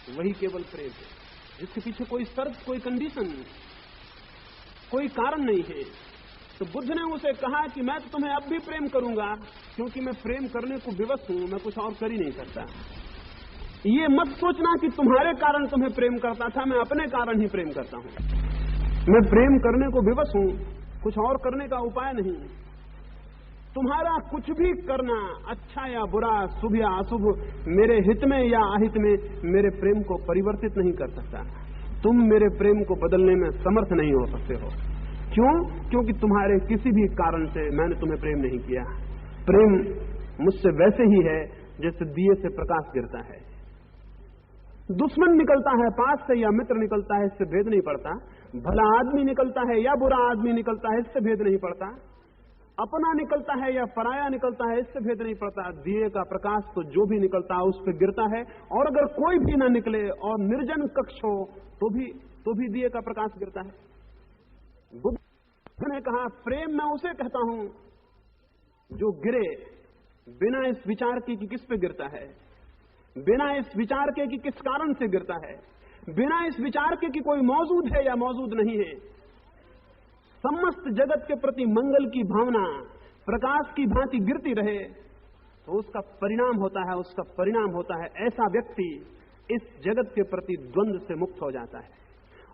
वही केवल प्रेम है, जिसके पीछे कोई शर्त, कोई कंडीशन, कोई कारण नहीं है। तो बुद्ध ने उसे कहा कि मैं तो तुम्हें अब भी प्रेम करूंगा, क्योंकि मैं प्रेम करने को विवश हूं, मैं कुछ और कर ही नहीं सकता। ये मत सोचना कि तुम्हारे कारण तुम्हें प्रेम करता था, मैं अपने कारण ही प्रेम करता हूं। मैं प्रेम करने को विवश हूं, कुछ और करने का उपाय नहीं। तुम्हारा कुछ भी करना, अच्छा या बुरा, शुभ या अशुभ, मेरे हित में या अहित में, मेरे प्रेम को परिवर्तित नहीं कर सकता। तुम मेरे प्रेम को बदलने में समर्थ नहीं हो सकते हो। क्यों? क्योंकि तुम्हारे किसी भी कारण से मैंने तुम्हें प्रेम नहीं किया। प्रेम मुझसे वैसे ही है जैसे दिए से प्रकाश गिरता है। दुश्मन निकलता है पास से या मित्र निकलता है, इससे भेद नहीं पड़ता। भला आदमी निकलता है या बुरा आदमी निकलता है, इससे भेद नहीं पड़ता। अपना निकलता है या पराया निकलता है, इससे भेद नहीं पड़ता। दिए का प्रकाश तो जो भी निकलता है उस पर गिरता है, और अगर कोई भी ना निकले और निर्जन कक्ष हो तो भी दिए का प्रकाश गिरता है। बुद्ध ने कहा प्रेम मैं उसे कहता हूं जो गिरे बिना इस विचार के कि किस पे गिरता है, बिना इस विचार के कि किस कारण से गिरता है, बिना इस विचार के कि कोई मौजूद है या मौजूद नहीं है। समस्त जगत के प्रति मंगल की भावना प्रकाश की भांति गिरती रहे तो उसका परिणाम होता है ऐसा व्यक्ति इस जगत के प्रति द्वंद्व से मुक्त हो जाता है।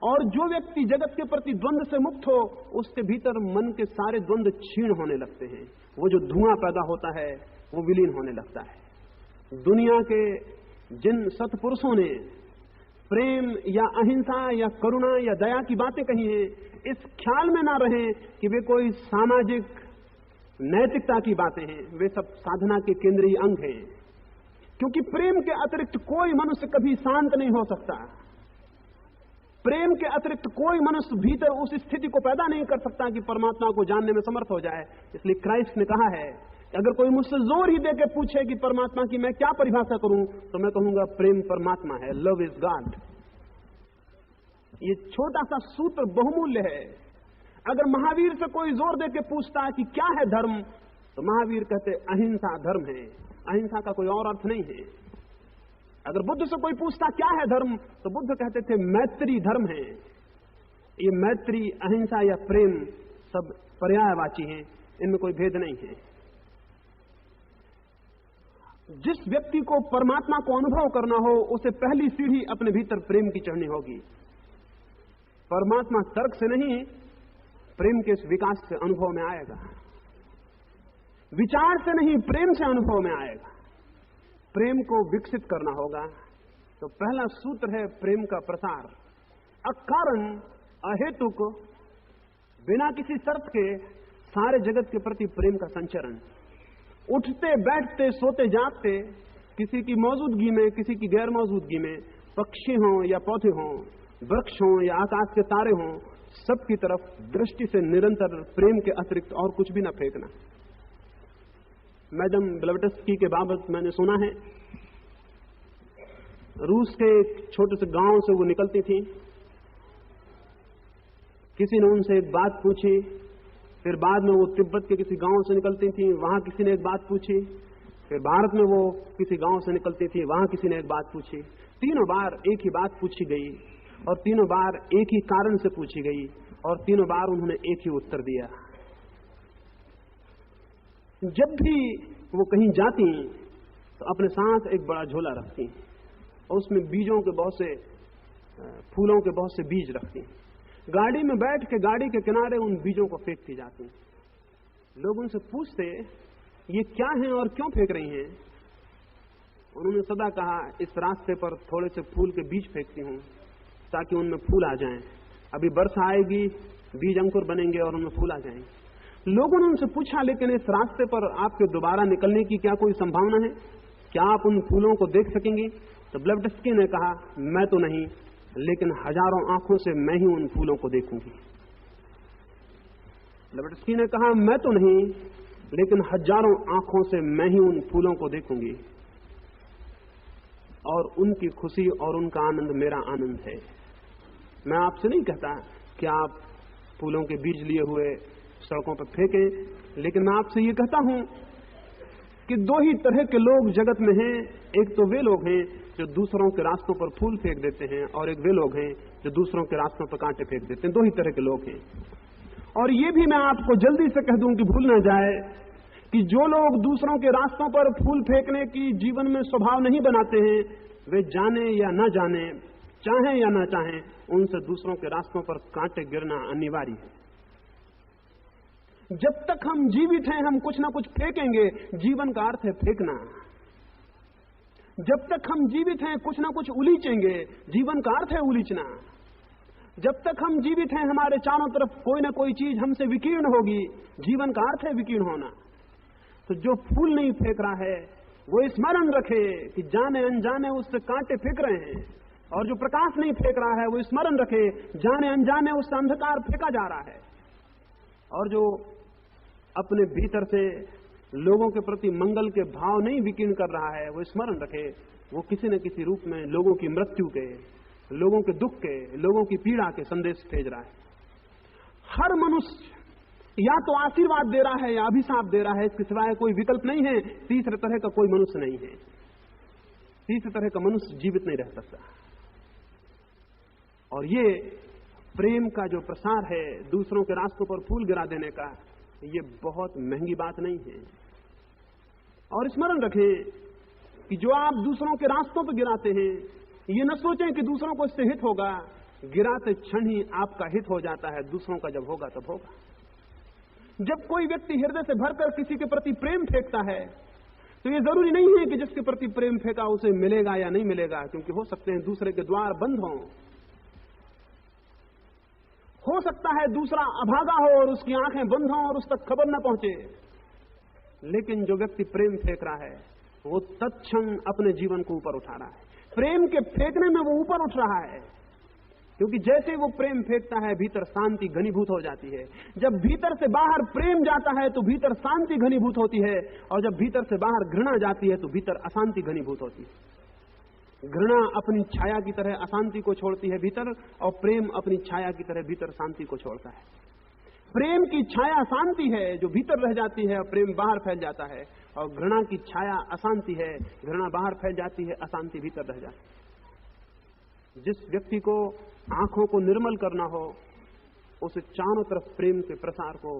और जो व्यक्ति जगत के प्रति द्वंद्व से मुक्त हो, उसके भीतर मन के सारे द्वंद्व क्षीण होने लगते हैं। वो जो धुआं पैदा होता है वो विलीन होने लगता है। दुनिया के जिन सत्पुरुषों ने प्रेम या अहिंसा या करुणा या दया की बातें कही हैं, इस ख्याल में ना रहें कि वे कोई सामाजिक नैतिकता की बातें हैं। वे सब साधना के केंद्रीय अंग हैं, क्योंकि प्रेम के अतिरिक्त कोई मनुष्य कभी शांत नहीं हो सकता। प्रेम के अतिरिक्त कोई मनुष्य भीतर उस स्थिति को पैदा नहीं कर सकता कि परमात्मा को जानने में समर्थ हो जाए। इसलिए क्राइस्ट ने कहा है, अगर कोई मुझसे जोर ही देके पूछे कि परमात्मा की मैं क्या परिभाषा करूं, तो मैं कहूंगा प्रेम परमात्मा है, लव इज गॉड। ये छोटा सा सूत्र बहुमूल्य है। अगर महावीर से कोई जोर देके पूछता है कि क्या है धर्म, तो महावीर कहते अहिंसा धर्म है। अहिंसा का कोई और अर्थ नहीं है। अगर बुद्ध से कोई पूछता क्या है धर्म, तो बुद्ध कहते थे मैत्री धर्म है। ये मैत्री, अहिंसा या प्रेम सब पर्यायवाची हैं, इनमें कोई भेद नहीं है। जिस व्यक्ति को परमात्मा को अनुभव करना हो, उसे पहली सीढ़ी अपने भीतर प्रेम की चढ़नी होगी। परमात्मा तर्क से नहीं, प्रेम के इस विकास से अनुभव में आएगा। विचार से नहीं, प्रेम से अनुभव में आएगा। प्रेम को विकसित करना होगा, तो पहला सूत्र है प्रेम का प्रसार। अकारण, अहेतुक, बिना किसी शर्त के सारे जगत के प्रति प्रेम का संचरण। उठते बैठते सोते जागते, किसी की मौजूदगी में, किसी की गैर मौजूदगी में, पक्षी हों या पौधे हों, वृक्ष हों या आकाश के तारे हों, सबकी तरफ दृष्टि से निरंतर प्रेम के अतिरिक्त और कुछ भी न फेंकना। मैडम ब्लेवाट्स्की के बाबत मैंने सुना है, रूस के एक छोटे से गांव से वो निकलती थी। किसी ने उनसे एक बात पूछी, फिर बाद में वो तिब्बत के किसी गांव से निकलती थी, वहां किसी ने एक बात पूछी, फिर भारत में वो किसी गांव से निकलती थी, वहां किसी ने एक बात पूछी। तीनों बार एक ही बात पूछी गई और तीनों बार एक ही कारण से पूछी गई और तीनों बार उन्होंने एक ही उत्तर दिया। जब भी वो कहीं जाती तो अपने साथ एक बड़ा झोला रखती और उसमें बीजों के बहुत से, फूलों के बहुत से बीज रखती। गाड़ी में बैठ के गाड़ी के किनारे उन बीजों को फेंकती जाती। लोग उनसे पूछते ये क्या है और क्यों फेंक रही हैं। उन्होंने सदा कहा इस रास्ते पर थोड़े से फूल के बीज फेंकती हूं ताकि उनमें फूल आ जाएं। अभी वर्षा आएगी, बीज अंकुर बनेंगे और उनमें फूल आ जाएंगे। लोगों ने उनसे पूछा लेकिन इस रास्ते पर आपके दोबारा निकलने की क्या कोई संभावना है? क्या आप उन फूलों को देख सकेंगी? तो ब्लेवाट्स्की ने कहा मैं तो नहीं, लेकिन हजारों आंखों से मैं ही उन फूलों को देखूंगी। ब्लेवाट्स्की ने कहा मैं तो नहीं, लेकिन हजारों आंखों से मैं ही उन फूलों को देखूंगी और उनकी खुशी और उनका आनंद मेरा आनंद है। मैं आपसे नहीं कहता कि आप फूलों के बीज लिए हुए सड़कों पर फेंकें। लेकिन मैं आपसे ये कहता हूं कि दो ही तरह के लोग जगत में हैं। एक तो वे लोग हैं जो दूसरों के रास्तों पर फूल फेंक देते हैं, और एक वे लोग हैं जो दूसरों के रास्तों पर कांटे फेंक देते हैं। दो ही तरह के लोग हैं। और ये भी मैं आपको जल्दी से कह दूं कि भूल ना जाए कि जो लोग दूसरों के रास्तों पर फूल फेंकने की जीवन में स्वभाव नहीं बनाते हैं, वे जाने या न जाने, चाहें या न चाहें, उनसे दूसरों के रास्तों पर कांटे गिरना अनिवार्य है। जब तक हम जीवित हैं हम कुछ ना कुछ फेंकेंगे। जीवन का अर्थ है फेंकना। जब तक हम जीवित हैं कुछ ना कुछ उलीचेंगे। जीवन का अर्थ है उलीचना। जब तक हम जीवित हैं हमारे चारों तरफ कोई ना कोई चीज हमसे विकीर्ण होगी। जीवन का अर्थ है विकीर्ण होना। तो जो फूल नहीं फेंक रहा है वो स्मरण रखे कि जाने अनजाने उससे कांटे फेंक रहे हैं, और जो प्रकाश नहीं फेंक रहा है वो स्मरण रखे जाने अनजाने उससे अंधकार फेंका जा रहा है। और जो अपने भीतर से लोगों के प्रति मंगल के भाव नहीं विकीर्ण कर रहा है वो स्मरण रखे वो किसी न किसी रूप में लोगों की मृत्यु के, लोगों के दुख के, लोगों की पीड़ा के संदेश भेज रहा है। हर मनुष्य या तो आशीर्वाद दे रहा है या अभिशाप दे रहा है, इसके सिवाय कोई विकल्प नहीं है। तीसरे तरह का कोई मनुष्य नहीं है। तीसरे तरह का मनुष्य जीवित नहीं रह सकता। और ये प्रेम का जो प्रसार है, दूसरों के रास्तों पर फूल गिरा देने का, ये बहुत महंगी बात नहीं है। और स्मरण रखें कि जो आप दूसरों के रास्तों पर गिराते हैं, ये न सोचें कि दूसरों को इससे हित होगा। गिराते क्षण ही आपका हित हो जाता है। दूसरों का जब होगा तब होगा। जब कोई व्यक्ति हृदय से भरकर किसी के प्रति प्रेम फेंकता है तो ये जरूरी नहीं है कि जिसके प्रति प्रेम फेंका उसे मिलेगा या नहीं मिलेगा, क्योंकि हो सकते हैं दूसरे के द्वार बंद हों, हो सकता है दूसरा अभागा हो और उसकी आंखें बंद हों और उस तक खबर न पहुंचे। लेकिन जो व्यक्ति प्रेम फेंक रहा है वो तत्क्षण अपने जीवन को ऊपर उठा रहा है। प्रेम के फेंकने में वो ऊपर उठ रहा है, क्योंकि जैसे वो प्रेम फेंकता है भीतर शांति घनीभूत हो जाती है। जब भीतर से बाहर प्रेम जाता है तो भीतर शांति घनीभूत होती है, और जब भीतर से बाहर घृणा जाती है तो भीतर अशांति घनीभूत होती है। घृणा अपनी छाया की तरह अशांति को छोड़ती है भीतर, और प्रेम अपनी छाया की तरह भीतर शांति को छोड़ता है। प्रेम की छाया शांति है जो भीतर रह जाती है और प्रेम बाहर फैल जाता है, और घृणा की छाया अशांति है, घृणा बाहर फैल जाती है, अशांति भीतर रह जाती है। जिस व्यक्ति को आंखों को निर्मल करना हो उसे चारों तरफ प्रेम के प्रसार को,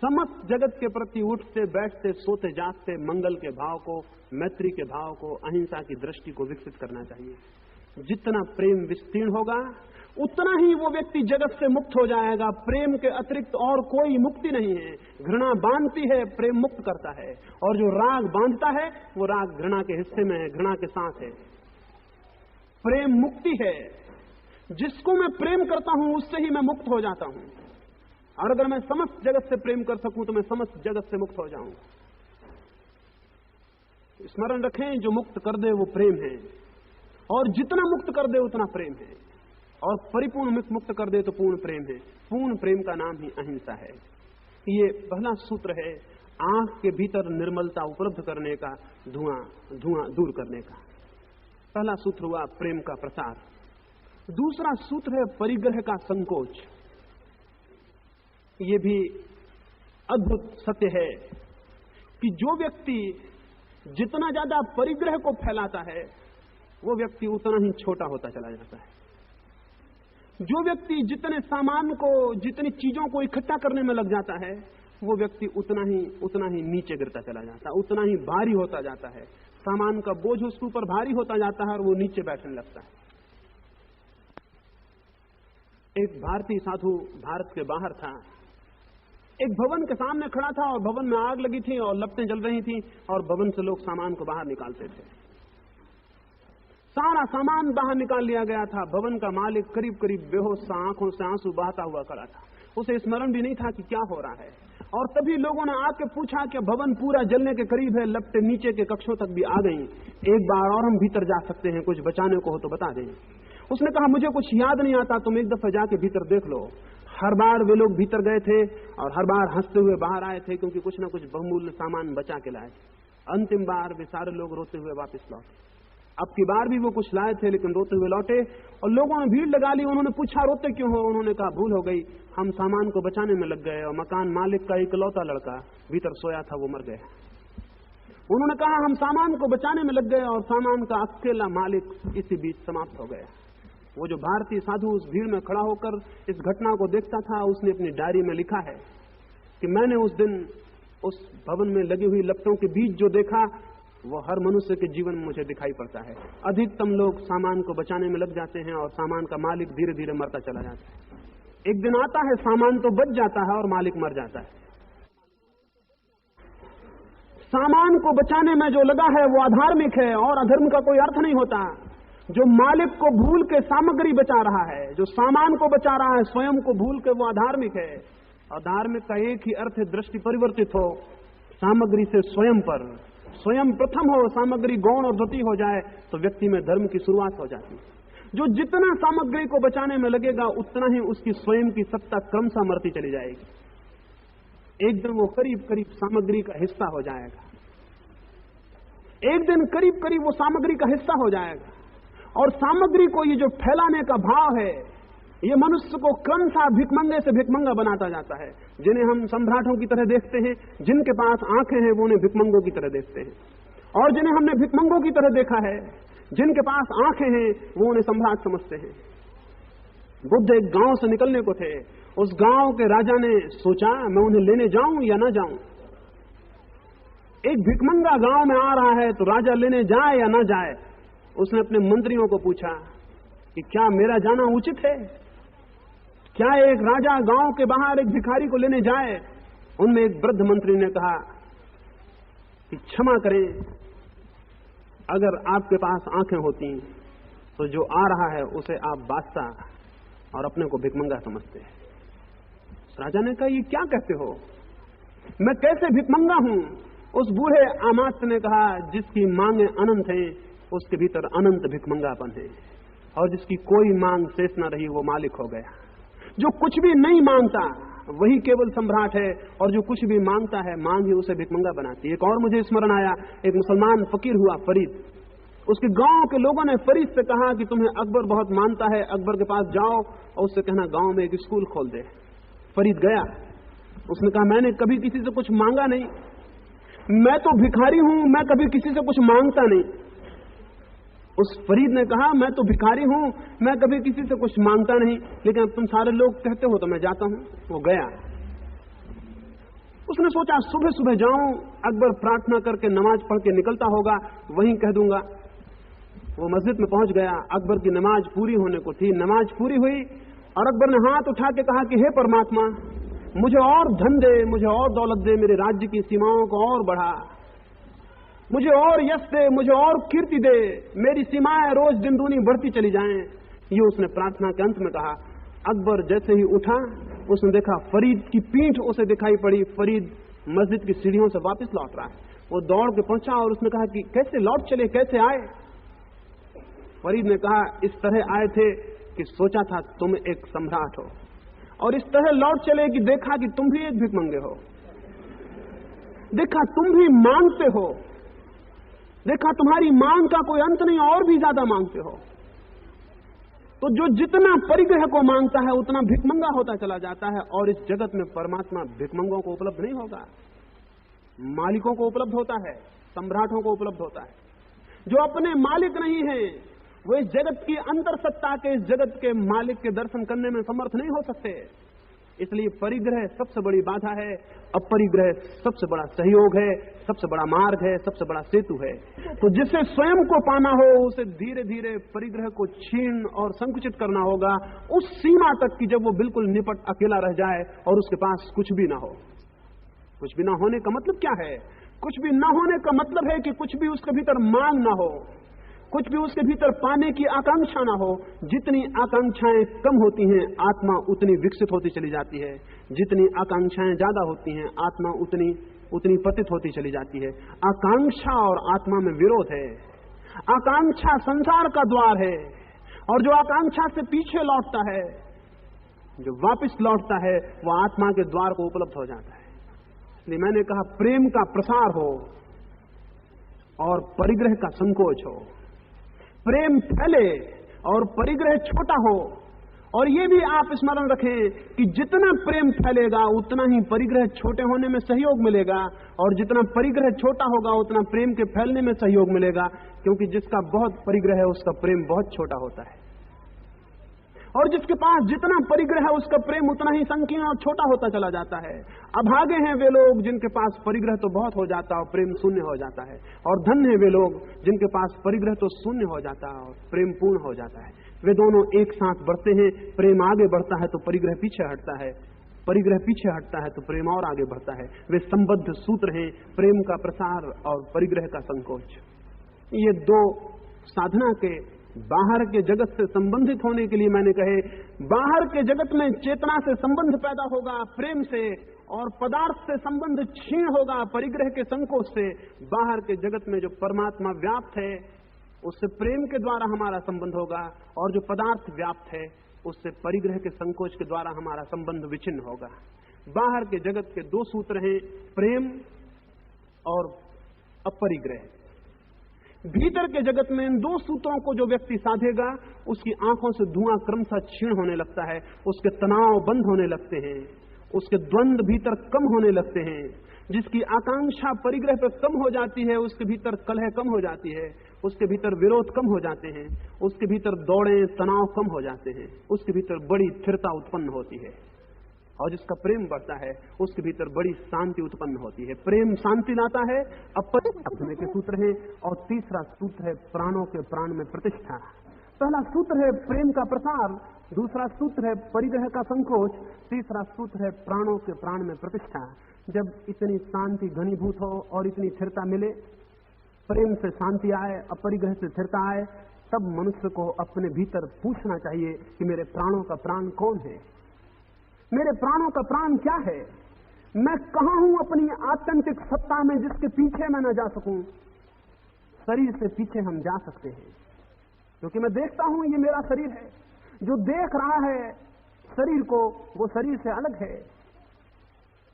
समस्त जगत के प्रति उठते बैठते सोते जागते मंगल के भाव को, मैत्री के भाव को, अहिंसा की दृष्टि को विकसित करना चाहिए। जितना प्रेम विस्तीर्ण होगा उतना ही वो व्यक्ति जगत से मुक्त हो जाएगा। प्रेम के अतिरिक्त और कोई मुक्ति नहीं है। घृणा बांधती है, प्रेम मुक्त करता है, और जो राग बांधता है वो राग घृणा के हिस्से में है, घृणा के साथ है। प्रेम मुक्ति है। जिसको मैं प्रेम करता हूं उससे ही मैं मुक्त हो जाता हूं, और अगर मैं समस्त जगत से प्रेम कर सकूं तो मैं समस्त जगत से मुक्त हो जाऊंगा। स्मरण रखें, जो मुक्त कर दे वो प्रेम है, और जितना मुक्त कर दे उतना प्रेम है, और परिपूर्ण मुक्त कर दे तो पूर्ण प्रेम है। पूर्ण प्रेम का नाम ही अहिंसा है। ये पहला सूत्र है आंख के भीतर निर्मलता उपलब्ध करने का, धुआं दूर करने का। पहला सूत्र हुआ प्रेम का प्रसार। दूसरा सूत्र है परिग्रह का संकोच। ये भी अद्भुत सत्य है कि जो व्यक्ति जितना ज्यादा परिग्रह को फैलाता है वो व्यक्ति उतना ही छोटा होता चला जाता है। जो व्यक्ति जितने सामान को, जितनी चीजों को इकट्ठा करने में लग जाता है वो व्यक्ति उतना ही नीचे गिरता चला जाता है, उतना ही भारी होता जाता है। सामान का बोझ उसके ऊपर भारी होता जाता है और वो नीचे बैठने लगता है। एक भारतीय साधु भारत के बाहर था, एक भवन के सामने खड़ा था और भवन में आग लगी थी और लपटें जल रही थी और भवन से लोग सामान को बाहर निकालते थे। सारा सामान बाहर निकाल लिया गया था। भवन का मालिक करीब करीब बेहोश सा, आंखों से आंसू बहाता हुआ खड़ा था। उसे स्मरण भी नहीं था कि क्या हो रहा है। और तभी लोगों ने आके पूछा कि भवन पूरा जलने के करीब है, लपटें नीचे के कक्षों तक भी आ गई, एक बार और हम भीतर जा सकते हैं, कुछ बचाने को हो तो बता दें। उसने कहा मुझे कुछ याद नहीं आता, तुम एक दफा जाके भीतर देख लो। हर बार वे लोग भीतर गए थे और हर बार हंसते हुए बाहर आए थे, क्योंकि कुछ न कुछ बहुमूल्य सामान बचा के लाए। अंतिम बार वे सारे लोग रोते हुए वापस लौटे। अब की बार भी वो कुछ लाए थे लेकिन रोते हुए लौटे और लोगों ने भीड़ लगा ली। उन्होंने पूछा रोते क्यों हो? उन्होंने कहा भूल हो गई, हम सामान को बचाने में लग गए और मकान मालिक का इकलौता लड़का भीतर सोया था, वो मर गया। उन्होंने कहा हम सामान को बचाने में लग गए और सामान का अकेला मालिक इसी बीच समाप्त हो गया। वो जो भारतीय साधु उस भीड़ में खड़ा होकर इस घटना को देखता था, उसने अपनी डायरी में लिखा है कि मैंने उस दिन उस भवन में लगी हुई लपटों के बीच जो देखा वो हर मनुष्य के जीवन में मुझे दिखाई पड़ता है। अधिकतम लोग सामान को बचाने में लग जाते हैं और सामान का मालिक धीरे धीरे मरता चला जाता है। एक दिन आता है सामान तो बच जाता है और मालिक मर जाता है। सामान को बचाने में जो लगा है वो अधार्मिक है और अधर्म का कोई अर्थ नहीं होता। जो मालिक को भूल के सामग्री बचा रहा है, जो सामान को बचा रहा है, स्वयं को भूल के, वो अधार्मिक है। अधार्मिक का एक ही अर्थ है दृष्टि परिवर्तित हो सामग्री से स्वयं पर, स्वयं प्रथम हो, सामग्री गौण और द्वितीय हो जाए तो व्यक्ति में धर्म की शुरुआत हो जाती है। जो जितना सामग्री को बचाने में लगेगा उतना ही उसकी स्वयं की सत्ता क्रमशः मरती चली जाएगी। एक दिन वो करीब करीब सामग्री का हिस्सा हो जाएगा, एक दिन करीब करीब वो सामग्री का हिस्सा हो जाएगा। और सामग्री को ये जो फैलाने का भाव है, ये मनुष्य को क्रमशः भिखमंगे से भिखमंगा बनाता जाता है। जिन्हें हम सम्राटों की तरह देखते हैं, जिनके पास आंखें हैं वो उन्हें भिखमंगों की तरह देखते हैं, और जिन्हें हमने भिखमंगों की तरह देखा है, जिनके पास आंखें हैं वो उन्हें सम्राट समझते हैं। बुद्ध एक गांव से निकलने को थे। उस गांव के राजा ने सोचा मैं उन्हें लेने जाऊं या ना जाऊं। एक भिखमंगा गांव में आ रहा है तो राजा लेने जाए या ना जाए। उसने अपने मंत्रियों को पूछा कि क्या मेरा जाना उचित है? क्या एक राजा गांव के बाहर एक भिखारी को लेने जाए? उनमें एक वृद्ध मंत्री ने कहा कि क्षमा करें, अगर आपके पास आंखें होती तो जो आ रहा है उसे आप बादशाह और अपने को भिखमंगा समझते हैं। राजा ने कहा ये क्या कहते हो, मैं कैसे भिखमंगा हूं? उस बूढ़े अमात्य ने कहा जिसकी मांगे अनंत हैं उसके भीतर अनंत भिखमंगापन है, और जिसकी कोई मांग शेष न रही वो मालिक हो गया। जो कुछ भी नहीं मांगता वही केवल सम्राट है, और जो कुछ भी मांगता है मांग ही उसे भिखमंगा बनाती है। एक और मुझे स्मरण आया, एक मुसलमान फकीर हुआ फरीद। उसके गांव के लोगों ने फरीद से कहा कि तुम्हें अकबर बहुत मानता है, अकबर के पास जाओ और उससे कहना गांव में एक स्कूल खोल दे। फरीद गया, उसने कहा मैंने कभी किसी से कुछ मांगा नहीं, मैं तो भिखारी हूं, मैं कभी किसी से कुछ मांगता नहीं। उस फरीद ने कहा मैं तो भिखारी हूं, मैं कभी किसी से कुछ मांगता नहीं, लेकिन अब तुम सारे लोग कहते हो तो मैं जाता हूं। वो गया। उसने सोचा सुबह सुबह जाऊं, अकबर प्रार्थना करके नमाज पढ़ के निकलता होगा, वहीं कह दूंगा। वो मस्जिद में पहुंच गया, अकबर की नमाज पूरी होने को थी। नमाज पूरी हुई और अकबर ने हाथ उठा के कहा कि हे परमात्मा, मुझे और धन दे, मुझे और दौलत दे, मेरे राज्य की सीमाओं को और बढ़ा, मुझे और यश दे, मुझे और कीर्ति दे, मेरी सीमाएं रोज दिन दूनी बढ़ती चली जाएं। ये उसने प्रार्थना के अंत में कहा। अकबर जैसे ही उठा उसने देखा फरीद की पीठ उसे दिखाई पड़ी। फरीद मस्जिद की सीढ़ियों से वापस लौट रहा है। वो दौड़ के पहुंचा और उसने कहा कि कैसे लौट चले, कैसे आए? फरीद ने कहा इस तरह आए थे कि सोचा था तुम एक सम्राट हो, और इस तरह लौट चले कि देखा कि तुम भी एक भिखमंगे हो, देखा तुम भी मांगते हो, देखा तुम्हारी मांग का कोई अंत नहीं, और भी ज्यादा मांगते हो। तो जो जितना परिग्रह को मांगता है उतना भिखमंगा होता चला जाता है। और इस जगत में परमात्मा भिखमंगों को उपलब्ध नहीं होगा, मालिकों को उपलब्ध होता है, सम्राटों को उपलब्ध होता है। जो अपने मालिक नहीं है वो इस जगत की अंतर सत्ता के, इस जगत के मालिक के दर्शन करने में समर्थ नहीं हो सकते। इसलिए परिग्रह सबसे बड़ी बाधा है, अपरिग्रह सबसे बड़ा सहयोग है, सबसे बड़ा मार्ग है, सबसे बड़ा सेतु है। तो जिसे स्वयं को पाना हो उसे धीरे धीरे परिग्रह को छीन और संकुचित करना होगा, उस सीमा तक कि जब वो बिल्कुल निपट अकेला रह जाए और उसके पास कुछ भी ना हो। कुछ भी ना होने का मतलब क्या है? कुछ भी ना होने का मतलब है कि कुछ भी उसके भीतर मांग ना हो, कुछ भी उसके भीतर पाने की आकांक्षा ना हो। जितनी आकांक्षाएं कम होती हैं आत्मा उतनी विकसित होती चली जाती है, जितनी आकांक्षाएं ज्यादा होती हैं आत्मा उतनी पतित होती चली जाती है। आकांक्षा और आत्मा में विरोध है। आकांक्षा संसार का द्वार है, और जो आकांक्षा से पीछे लौटता है, जो वापस लौटता है, वह आत्मा के द्वार को उपलब्ध हो जाता है। इसलिए मैंने कहा प्रेम का प्रसार हो और परिग्रह का संकोच हो। प्रेम फैले और परिग्रह छोटा हो। और ये भी आप स्मरण रखें कि जितना प्रेम फैलेगा उतना ही परिग्रह छोटे होने में सहयोग मिलेगा, और जितना परिग्रह छोटा होगा उतना प्रेम के फैलने में सहयोग मिलेगा, क्योंकि जिसका बहुत परिग्रह है उसका प्रेम बहुत छोटा होता है, और जिसके पास जितना परिग्रह है उसका प्रेम उतना ही संकीर्ण और छोटा होता चला जाता है। अभागे हैं वे लोग जिनके पास परिग्रह तो बहुत हो जाता है और प्रेम शून्य हो जाता है, और धन्य हैं वे लोग जिनके पास परिग्रह तो शून्य हो जाता है और प्रेम पूर्ण हो जाता है। वे दोनों एक साथ बढ़ते हैं। प्रेम आगे बढ़ता है तो परिग्रह पीछे हटता है, परिग्रह पीछे हटता है तो प्रेम और आगे बढ़ता है। वे संबद्ध सूत्र हैं, प्रेम का प्रसार और परिग्रह का संकोच। ये दो साधना के बाहर के जगत से संबंधित होने के लिए मैंने कहे, बाहर के जगत में चेतना से संबंध पैदा होगा प्रेम से, और पदार्थ से संबंध क्षीण होगा परिग्रह के संकोच से। बाहर के जगत में जो परमात्मा व्याप्त है उससे प्रेम के द्वारा हमारा संबंध होगा, और जो पदार्थ व्याप्त है उससे परिग्रह के संकोच के द्वारा हमारा संबंध विच्छिन्न होगा। बाहर के जगत के दो सूत्र हैं, प्रेम और अपरिग्रह। भीतर के जगत में इन दो सूत्रों को जो व्यक्ति साधेगा उसकी आंखों से धुआं क्रमशः क्षीण होने लगता है, उसके तनाव बंद होने लगते हैं, उसके द्वंद्व भीतर कम होने लगते हैं। जिसकी आकांक्षा परिग्रह पर कम हो जाती है उसके भीतर कलह कम हो जाती है, उसके भीतर विरोध कम हो जाते हैं, उसके भीतर दौड़े तनाव कम हो जाते हैं, उसके भीतर बड़ी स्थिरता उत्पन्न होती है। और जिसका प्रेम बढ़ता है उसके भीतर बड़ी शांति उत्पन्न होती है। प्रेम शांति लाता है, अपने के सूत्र है। और तीसरा सूत्र है प्राणों के प्राण में प्रतिष्ठा। पहला सूत्र है प्रेम का प्रसार, दूसरा सूत्र है परिग्रह का संकोच, तीसरा सूत्र है प्राणों के प्राण में प्रतिष्ठा। जब इतनी शांति घनीभूत हो और इतनी स्थिरता मिले, प्रेम से शांति आए, अपरिग्रह से स्थिरता आए, तब मनुष्य को अपने भीतर पूछना चाहिए कि मेरे प्राणों का प्राण कौन है, मेरे प्राणों का प्राण क्या है, मैं कहां हूं अपनी आत्यंतिक सत्ता में जिसके पीछे मैं न जा सकूं। शरीर से पीछे हम जा सकते हैं, क्योंकि मैं देखता हूं ये मेरा शरीर है। जो देख रहा है शरीर को वो शरीर से अलग है,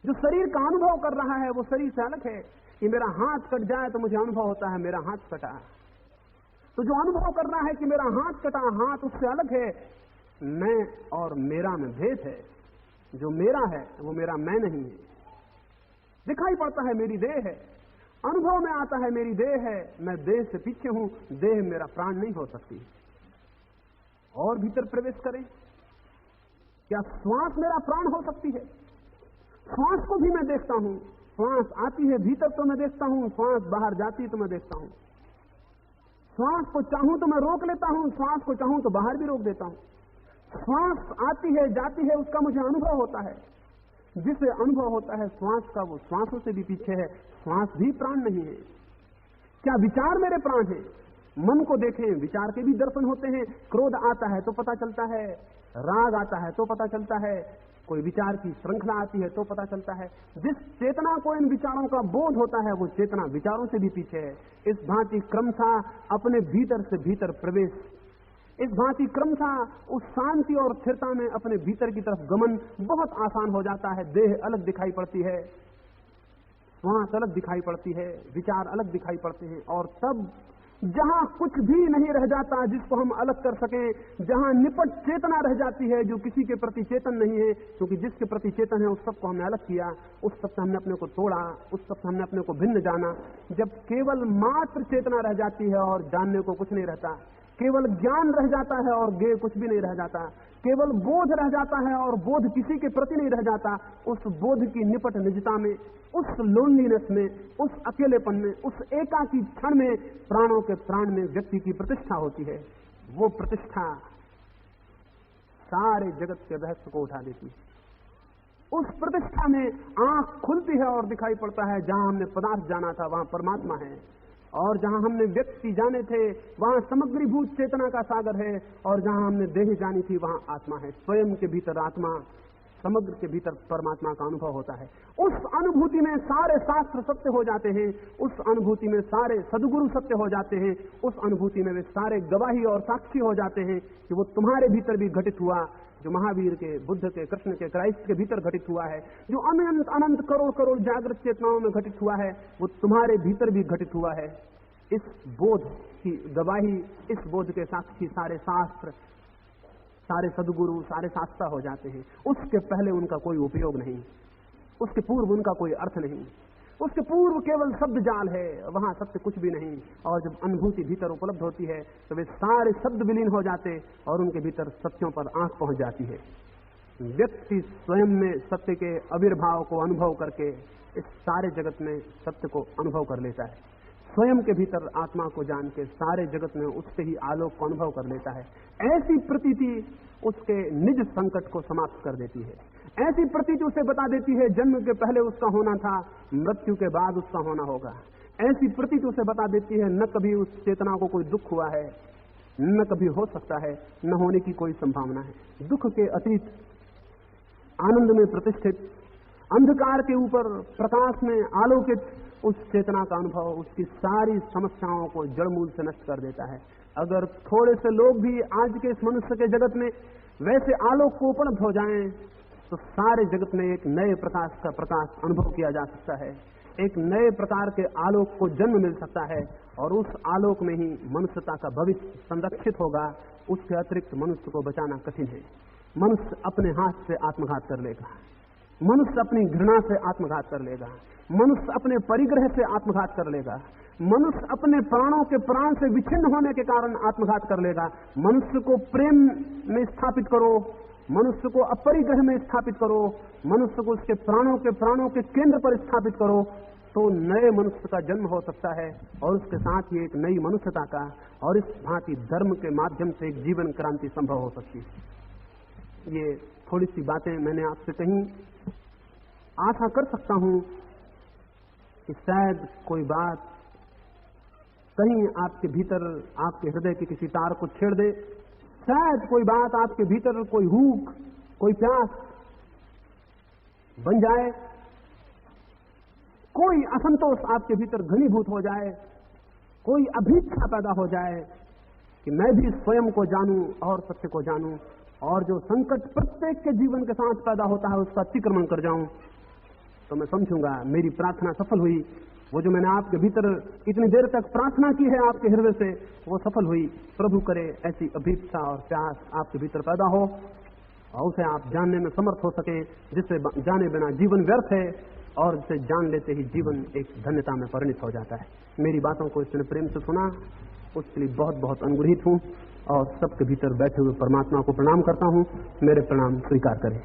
जो शरीर का अनुभव कर रहा है वो शरीर से अलग है। कि मेरा हाथ कट जाए तो मुझे अनुभव होता है मेरा हाथ कटा, तो जो अनुभव कर रहा है कि मेरा हाथ कटा, हाथ उससे अलग है। मैं और मेरा में भेद है, जो मेरा है वो मेरा मैं नहीं है। दिखाई पड़ता है मेरी देह है, अनुभव में आता है मेरी देह है, मैं देह से पीछे हूं, देह मेरा प्राण नहीं हो सकती। और भीतर प्रवेश करें, क्या श्वास मेरा प्राण हो सकती है? श्वास को भी मैं देखता हूं, श्वास आती है भीतर तो मैं देखता हूं, श्वास बाहर जाती है तो मैं देखता हूं। श्वास को चाहूं तो मैं रोक लेता हूं, श्वास को चाहूं तो बाहर भी रोक देता हूं। श्वास आती है जाती है उसका मुझे अनुभव होता है, जिसे अनुभव होता है श्वास का वो श्वासों से भी पीछे है, श्वास भी प्राण नहीं है। क्या विचार मेरे प्राण है? मन को देखें, विचार के भी दर्शन होते हैं। क्रोध आता है तो पता चलता है, राग आता है तो पता चलता है, कोई विचार की श्रृंखला आती है तो पता चलता है। जिस चेतना को इन विचारों का बोध होता है वो चेतना विचारों से भी पीछे है। इस भांति क्रमशः अपने भीतर से भीतर प्रवेश, इस भांति क्रमशः उस शांति और स्थिरता में अपने भीतर की तरफ गमन बहुत आसान हो जाता है। देह अलग दिखाई पड़ती है, श्वास अलग दिखाई पड़ती है, विचार अलग दिखाई पड़ते हैं। और तब जहां कुछ भी नहीं रह जाता जिसको हम अलग कर सकें, जहां निपट चेतना रह जाती है जो किसी के प्रति चेतन नहीं है, क्योंकि जिसके प्रति चेतन है उस सब को हमने अलग किया, उस सब से हमने अपने को तोड़ा, उस सब से हमने अपने को भिन्न जाना। जब केवल मात्र चेतना रह जाती है और जानने को कुछ नहीं रहता, केवल ज्ञान रह जाता है और ज्ञेय कुछ भी नहीं रह जाता, केवल बोध रह जाता है और बोध किसी के प्रति नहीं रह जाता, उस बोध की निपट निजता में, उस लोनलीनेस में, उस अकेलेपन में, उस एकाकी क्षण में प्राणों के प्राण में व्यक्ति की प्रतिष्ठा होती है। वो प्रतिष्ठा सारे जगत के रहस्य को उठा देती है। उस प्रतिष्ठा में आंख खुलती है और दिखाई पड़ता है जहां हमने पदार्थ जाना था वहां परमात्मा है, और जहां हमने व्यक्ति जाने थे वहां समग्रीभूत चेतना का सागर है, और जहां हमने देह जानी थी वहां आत्मा है। स्वयं के भीतर आत्मा, समग्र के भीतर परमात्मा का अनुभव होता है। उस अनुभूति में सारे शास्त्र सत्य हो जाते हैं, उस अनुभूति में सारे सद्गुरु सत्य हो जाते हैं, उस अनुभूति में वे सारे गवाही और साक्षी हो जाते हैं कि वो तुम्हारे भीतर भी घटित हुआ, जो महावीर के, बुद्ध के, कृष्ण के, क्राइस्ट के भीतर घटित हुआ है, जो अनंत अनंत करोड़ करोड़ जागृत चेतनाओं में घटित हुआ है, वो तुम्हारे भीतर भी घटित हुआ है। इस बोध की गवाही, इस बोध के साक्षी सारे शास्त्र, सारे सदगुरु, सारे शास्त्र हो जाते हैं। उसके पहले उनका कोई उपयोग नहीं, उसके पूर्व उनका कोई अर्थ नहीं, उसके पूर्व केवल शब्द जाल है, वहां सत्य कुछ भी नहीं। और जब अनुभूति भीतर उपलब्ध होती है तो वे सारे शब्द विलीन हो जाते और उनके भीतर सत्यों पर आंख पहुंच जाती है। व्यक्ति स्वयं में सत्य के आविर्भाव को अनुभव करके इस सारे जगत में सत्य को अनुभव कर लेता है। स्वयं के भीतर आत्मा को जान के सारे जगत में उससे ही आलोक को अनुभव कर लेता है। ऐसी प्रतीति उसके निज संकट को समाप्त कर देती है। ऐसी प्रतीति उसे बता देती है जन्म के पहले उसका होना था, मृत्यु के बाद उसका होना होगा। ऐसी प्रतीति उसे बता देती है न कभी उस चेतना को कोई दुख हुआ है, न कभी हो सकता है, न होने की कोई संभावना है। दुख के अतीत, आनंद में प्रतिष्ठित, अंधकार के ऊपर प्रकाश में आलोकित उस चेतना का अनुभव उसकी सारी समस्याओं को जड़मूल से नष्ट कर देता है। अगर थोड़े से लोग भी आज के इस मनुष्य के जगत में वैसे आलोक को उपलब्ध हो जाएं तो सारे जगत में एक नए प्रकाश का प्रकाश अनुभव किया जा सकता है, एक नए प्रकार के आलोक को जन्म मिल सकता है और उस आलोक में ही मनुष्यता का भविष्य संरक्षित होगा। उसके अतिरिक्त मनुष्य को बचाना कठिन है। मनुष्य अपने हाथ से आत्मघात कर लेगा, मनुष्य अपनी घृणा से आत्मघात कर लेगा, मनुष्य अपने परिग्रह से आत्मघात कर लेगा, मनुष्य अपने प्राणों के प्राण से विच्छिन्न होने के कारण आत्मघात कर लेगा। मनुष्य को प्रेम में स्थापित करो, मनुष्य को अपरिग्रह में स्थापित करो, मनुष्य को उसके प्राणों के केंद्र पर स्थापित करो तो नए मनुष्य का जन्म हो सकता है और उसके साथ ही एक नई मनुष्यता का और इस भांति धर्म के माध्यम से एक जीवन क्रांति संभव हो सकती है। ये थोड़ी सी बातें मैंने आपसे कही। आशा कर सकता हूं कि शायद कोई बात कहीं आपके भीतर, आपके हृदय के किसी तार को छेड़ दे। शायद कोई बात आपके भीतर कोई भूख, कोई प्यास बन जाए, कोई असंतोष आपके भीतर घनीभूत हो जाए, कोई अभीच्छा पैदा हो जाए कि मैं भी स्वयं को जानूं और सत्य को जानूं और जो संकट प्रत्येक के जीवन के साथ पैदा होता है उसका अतिक्रमण कर जाऊं, तो मैं समझूंगा मेरी प्रार्थना सफल हुई। वो जो मैंने आपके भीतर इतनी देर तक प्रार्थना की है आपके हृदय से, वो सफल हुई। प्रभु करे ऐसी अभीपसा और प्यास आपके भीतर पैदा हो और उसे आप जानने में समर्थ हो सके, जिससे जाने बिना जीवन व्यर्थ है और जिसे जान लेते ही जीवन एक धन्यता में परिणत हो जाता है। मेरी बातों को इतने प्रेम से सुना, उसके लिए बहुत बहुत अनुग्रहित हूँ और सबके भीतर बैठे हुए परमात्मा को प्रणाम करता हूँ। मेरे प्रणाम स्वीकार करें।